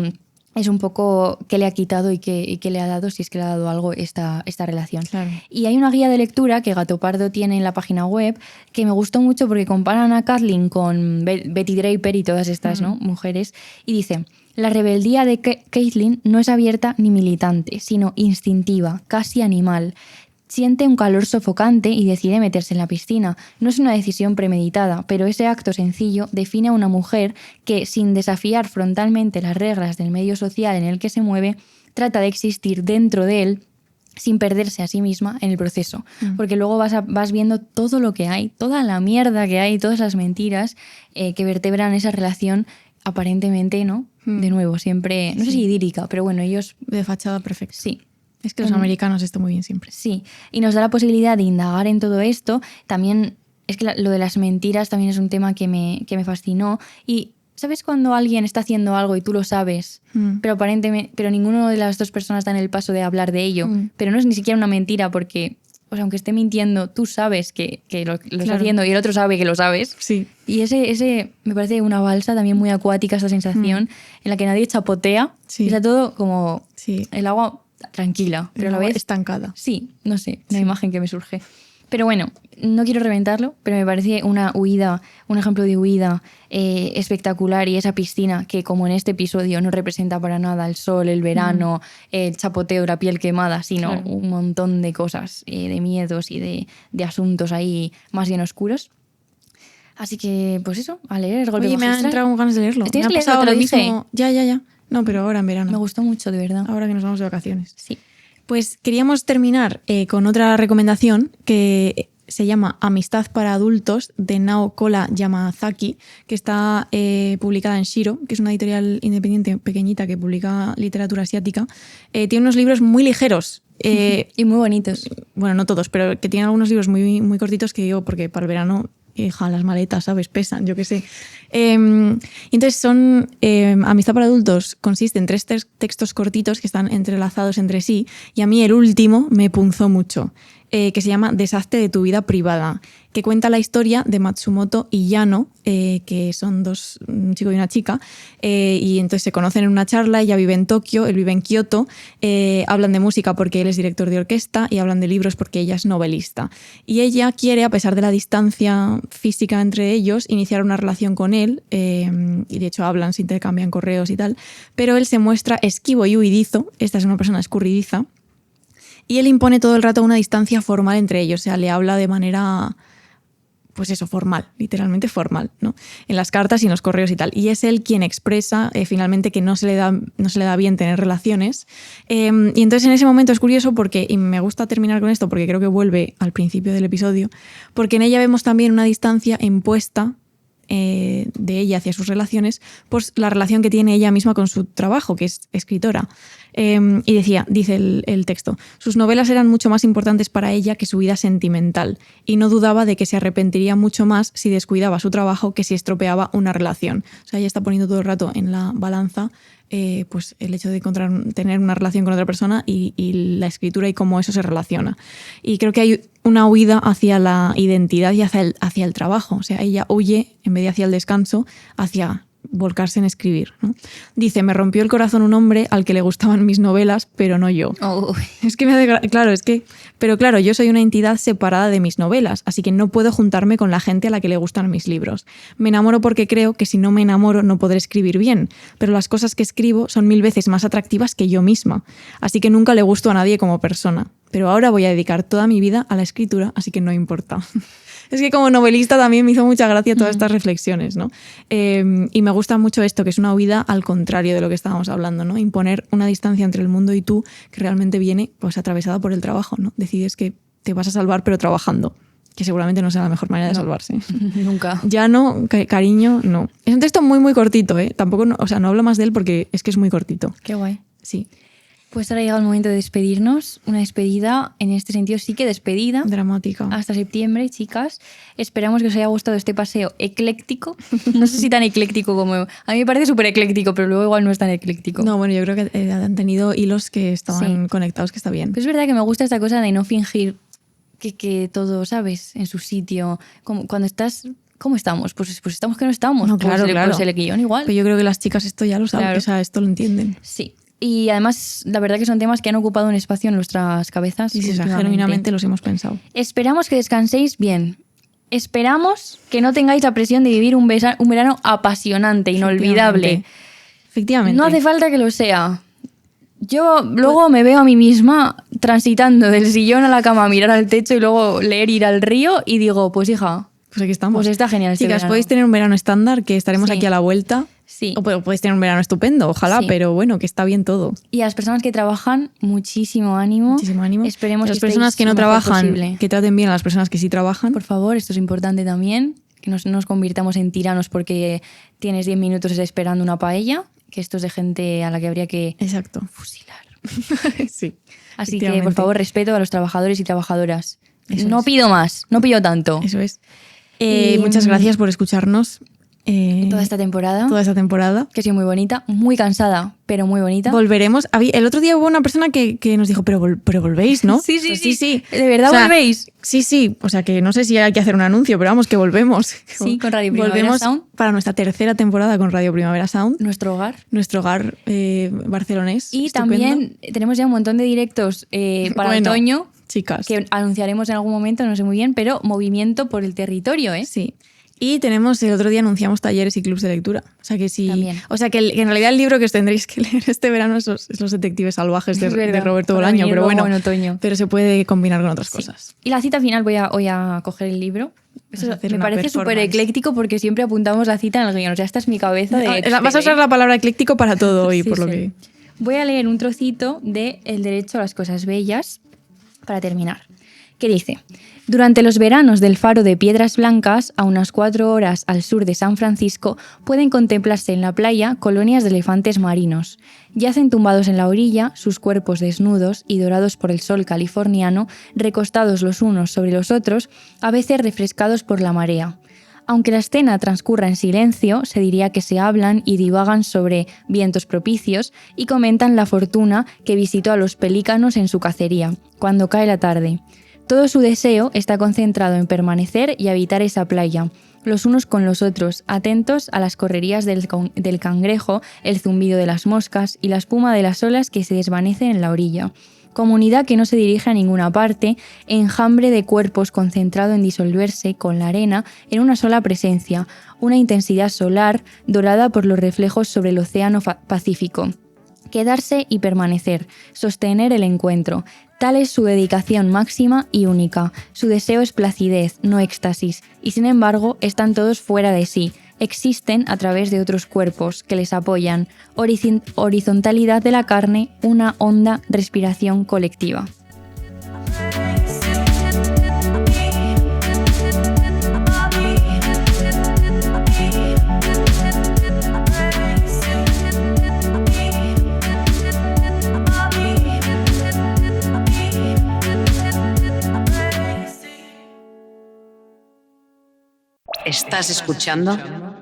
es un poco qué le ha quitado y qué le ha dado, si es que le ha dado algo esta relación. Claro. Y hay una guía de lectura que Gato Pardo tiene en la página web que me gustó mucho porque comparan a Kathleen con Betty Draper y todas estas, ¿no?, mujeres, y dice: la rebeldía de Caitlin no es abierta ni militante, sino instintiva, casi animal. Siente un calor sofocante y decide meterse en la piscina. No es una decisión premeditada, pero ese acto sencillo define a una mujer que, sin desafiar frontalmente las reglas del medio social en el que se mueve, trata de existir dentro de él sin perderse a sí misma en el proceso. Porque luego vas viendo todo lo que hay, toda la mierda que hay, todas las mentiras que vertebran esa relación aparentemente, ¿no? De nuevo, siempre, no sé si idílica, pero bueno, ellos... De fachada perfecta. Sí. Es que los americanos esto muy bien siempre. Sí, y nos da la posibilidad de indagar en todo esto. También es que lo de las mentiras también es un tema que me fascinó. Y ¿sabes cuando alguien está haciendo algo y tú lo sabes, pero aparentemente, pero ninguno de las dos personas da en el paso de hablar de ello? Pero no es ni siquiera una mentira porque, o sea, aunque esté mintiendo, tú sabes que lo está haciendo y el otro sabe que lo sabes. Sí. Y ese me parece una balsa también muy acuática, esa sensación en la que nadie chapotea. Sí. Y está todo como Sí. el agua tranquila, pero a la vez estancada. sí, no sé, una imagen que me surge. Pero bueno, no quiero reventarlo, pero me parece una huida, un ejemplo de huida espectacular, y esa piscina que, como en este episodio, no representa para nada el sol, el verano, el chapoteo, la piel quemada, sino un montón de cosas, de miedos y de asuntos ahí más bien oscuros. Así que, pues eso, a leer El golpe Oye, me han magistral. entrado ganas de leerlo. Tienes Me que ha pasado leerlo, te lo lo mismo. Ya. No, pero ahora en verano. Me gustó mucho, de verdad. Ahora que nos vamos de vacaciones. Sí. Pues queríamos terminar con otra recomendación que se llama Amistad para adultos, de Nao Kola Yamazaki, que está publicada en Shiro, que es una editorial independiente pequeñita que publica literatura asiática. Tiene unos libros muy ligeros. Y muy bonitos. Bueno, no todos, pero que tienen algunos libros muy, muy cortitos que digo, porque para el verano, hija, las maletas, ¿sabes? Pesan, yo qué sé. Entonces son Amistad para adultos, consiste en 3 textos cortitos que están entrelazados entre sí, y a mí el último me punzó mucho, que se llama Deshazte de tu vida privada, que cuenta la historia de Matsumoto y Yano, que son dos, un chico y una chica, y entonces se conocen en una charla. Ella vive en Tokio, él vive en Kioto, hablan de música porque él es director de orquesta y hablan de libros porque ella es novelista. Y ella quiere, a pesar de la distancia física entre ellos, iniciar una relación con él, y de hecho hablan, se intercambian correos y tal, pero él se muestra esquivo y huidizo. Esta es una persona escurridiza, y él impone todo el rato una distancia formal entre ellos, o sea, le habla de manera, pues eso, formal, literalmente formal, ¿no? En las cartas y en los correos y tal. Y es él quien expresa finalmente que no se le da bien tener relaciones. Y entonces en ese momento es curioso porque, y me gusta terminar con esto porque creo que vuelve al principio del episodio, porque en ella vemos también una distancia impuesta de ella hacia sus relaciones, pues la relación que tiene ella misma con su trabajo, que es escritora. Y dice el texto, sus novelas eran mucho más importantes para ella que su vida sentimental, y no dudaba de que se arrepentiría mucho más si descuidaba su trabajo que si estropeaba una relación. O sea, ella está poniendo todo el rato en la balanza pues el hecho de tener una relación con otra persona y la escritura y cómo eso se relaciona. Y creo que hay una huida hacia la identidad y hacia el trabajo. O sea, ella huye, en vez de hacia el descanso, hacia volcarse en escribir, ¿no? Dice, me rompió el corazón un hombre al que le gustaban mis novelas, pero no yo. Es que me hace... Claro, pero claro, yo soy una entidad separada de mis novelas, así que no puedo juntarme con la gente a la que le gustan mis libros. Me enamoro porque creo que si no me enamoro no podré escribir bien, pero las cosas que escribo son 1000 veces más atractivas que yo misma, así que nunca le gusto a nadie como persona. Pero ahora voy a dedicar toda mi vida a la escritura, así que no importa. Es que como novelista también me hizo mucha gracia todas estas reflexiones, ¿no? Y me gusta mucho esto, que es una huida al contrario de lo que estábamos hablando, ¿no? Imponer una distancia entre el mundo y tú que realmente viene pues atravesada por el trabajo, ¿no? Decides que te vas a salvar pero trabajando, que seguramente no sea la mejor manera de salvarse. Nunca. Ya no, cariño, no. Es un texto muy, muy cortito, ¿eh? Tampoco, o sea, no hablo más de él porque es que es muy cortito. Qué guay. Sí. Pues ahora llega el momento de despedirnos. Una despedida, en este sentido sí que despedida. Dramática. Hasta septiembre, chicas. Esperamos que os haya gustado este paseo ecléctico. No sé si tan ecléctico como... A mí me parece súper ecléctico, pero luego igual no es tan ecléctico. No, bueno, yo creo que han tenido hilos que estaban conectados, que está bien. Pero es verdad que me gusta esta cosa de no fingir que todo, ¿sabes? En su sitio. Como cuando estás... ¿Cómo estamos? Pues estamos que no estamos. No, claro, claro. Pues el guión igual. Pero yo creo que las chicas esto ya lo saben, Claro. o sea, esto lo entienden. Sí. Y además, la verdad que son temas que han ocupado un espacio en nuestras cabezas. Y si últimamente. genuinamente los hemos pensado. Esperamos que descanséis bien. Esperamos que no tengáis la presión de vivir un verano apasionante, inolvidable. Efectivamente. No hace falta que lo sea. Yo luego me veo a mí misma transitando del sillón a la cama, a mirar al techo y luego leer, ir al río y digo, pues hija, Pues aquí estamos. pues está genial este Chicas, verano. podéis tener un verano estándar, que estaremos Sí. aquí a la vuelta. Sí. O podéis tener un verano estupendo, ojalá, Sí. pero bueno, que está bien todo. Y a las personas que trabajan, muchísimo ánimo. Muchísimo ánimo. Esperemos las que personas estéis que no lo mejor trabajan, posible. que traten bien a las personas que sí trabajan. Por favor, esto es importante también, que no nos convirtamos en tiranos porque tienes 10 minutos esperando una paella, que esto es de gente a la que habría que Exacto. fusilar. Sí. Así que, efectivamente. por favor, respeto a los trabajadores y trabajadoras. Eso No es. pido más, no pido tanto. Eso es. Y, Muchas gracias por escucharnos Toda esta temporada, toda esta temporada. que ha sido muy bonita, muy cansada, pero muy bonita. Volveremos. El otro día hubo una persona que nos dijo, pero volvéis, ¿no? Sí, sí, Pues sí. ¿De verdad volvéis? Sí, sí. O sea, que no sé si hay que hacer un anuncio, pero vamos, que volvemos. Sí, con Radio Primavera Volvemos Sound. para nuestra tercera temporada con Radio Primavera Sound, Nuestro hogar. nuestro hogar barcelonés. Y estupendo. también tenemos ya un montón de directos para Bueno, otoño, chicas. que anunciaremos en algún momento, no sé muy bien, pero movimiento por el territorio, ¿eh? Sí. Y tenemos, el otro día anunciamos talleres y clubs de lectura. O sea que sí. También. O sea que en realidad el libro que os tendréis que leer este verano es Los detectives salvajes de, Es verdad, de Roberto para Bolaño. venir Pero luego bueno, en otoño. pero se puede combinar con otras Sí. cosas. Y la cita final voy a coger el libro. Eso Vas a hacer me una parece súper performance. ecléctico porque siempre apuntamos la cita en el guión. O sea, esta es mi cabeza de Vas a usar la palabra ecléctico para todo hoy, Sí, por lo sí. que. Voy a leer un trocito de El derecho a las cosas bellas para terminar. Que dice: durante los veranos del faro de Piedras Blancas, a unas 4 horas al sur de San Francisco, pueden contemplarse en la playa colonias de elefantes marinos. Yacen tumbados en la orilla, sus cuerpos desnudos y dorados por el sol californiano, recostados los unos sobre los otros, a veces refrescados por la marea. Aunque la escena transcurra en silencio, se diría que se hablan y divagan sobre vientos propicios y comentan la fortuna que visitó a los pelícanos en su cacería, cuando cae la tarde. Todo su deseo está concentrado en permanecer y habitar esa playa, los unos con los otros, atentos a las correrías del cangrejo, el zumbido de las moscas y la espuma de las olas que se desvanecen en la orilla. Comunidad que no se dirige a ninguna parte, enjambre de cuerpos concentrado en disolverse con la arena en una sola presencia, una intensidad solar dorada por los reflejos sobre el océano Pacífico. Quedarse y permanecer, sostener el encuentro. Tal es su dedicación máxima y única. Su deseo es placidez, no éxtasis, y sin embargo están todos fuera de sí. Existen a través de otros cuerpos que les apoyan. Horizontalidad de la carne, una honda respiración colectiva. Estás escuchando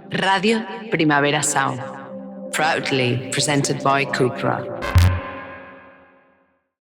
Radio Primavera Sound, proudly presented by Cupra.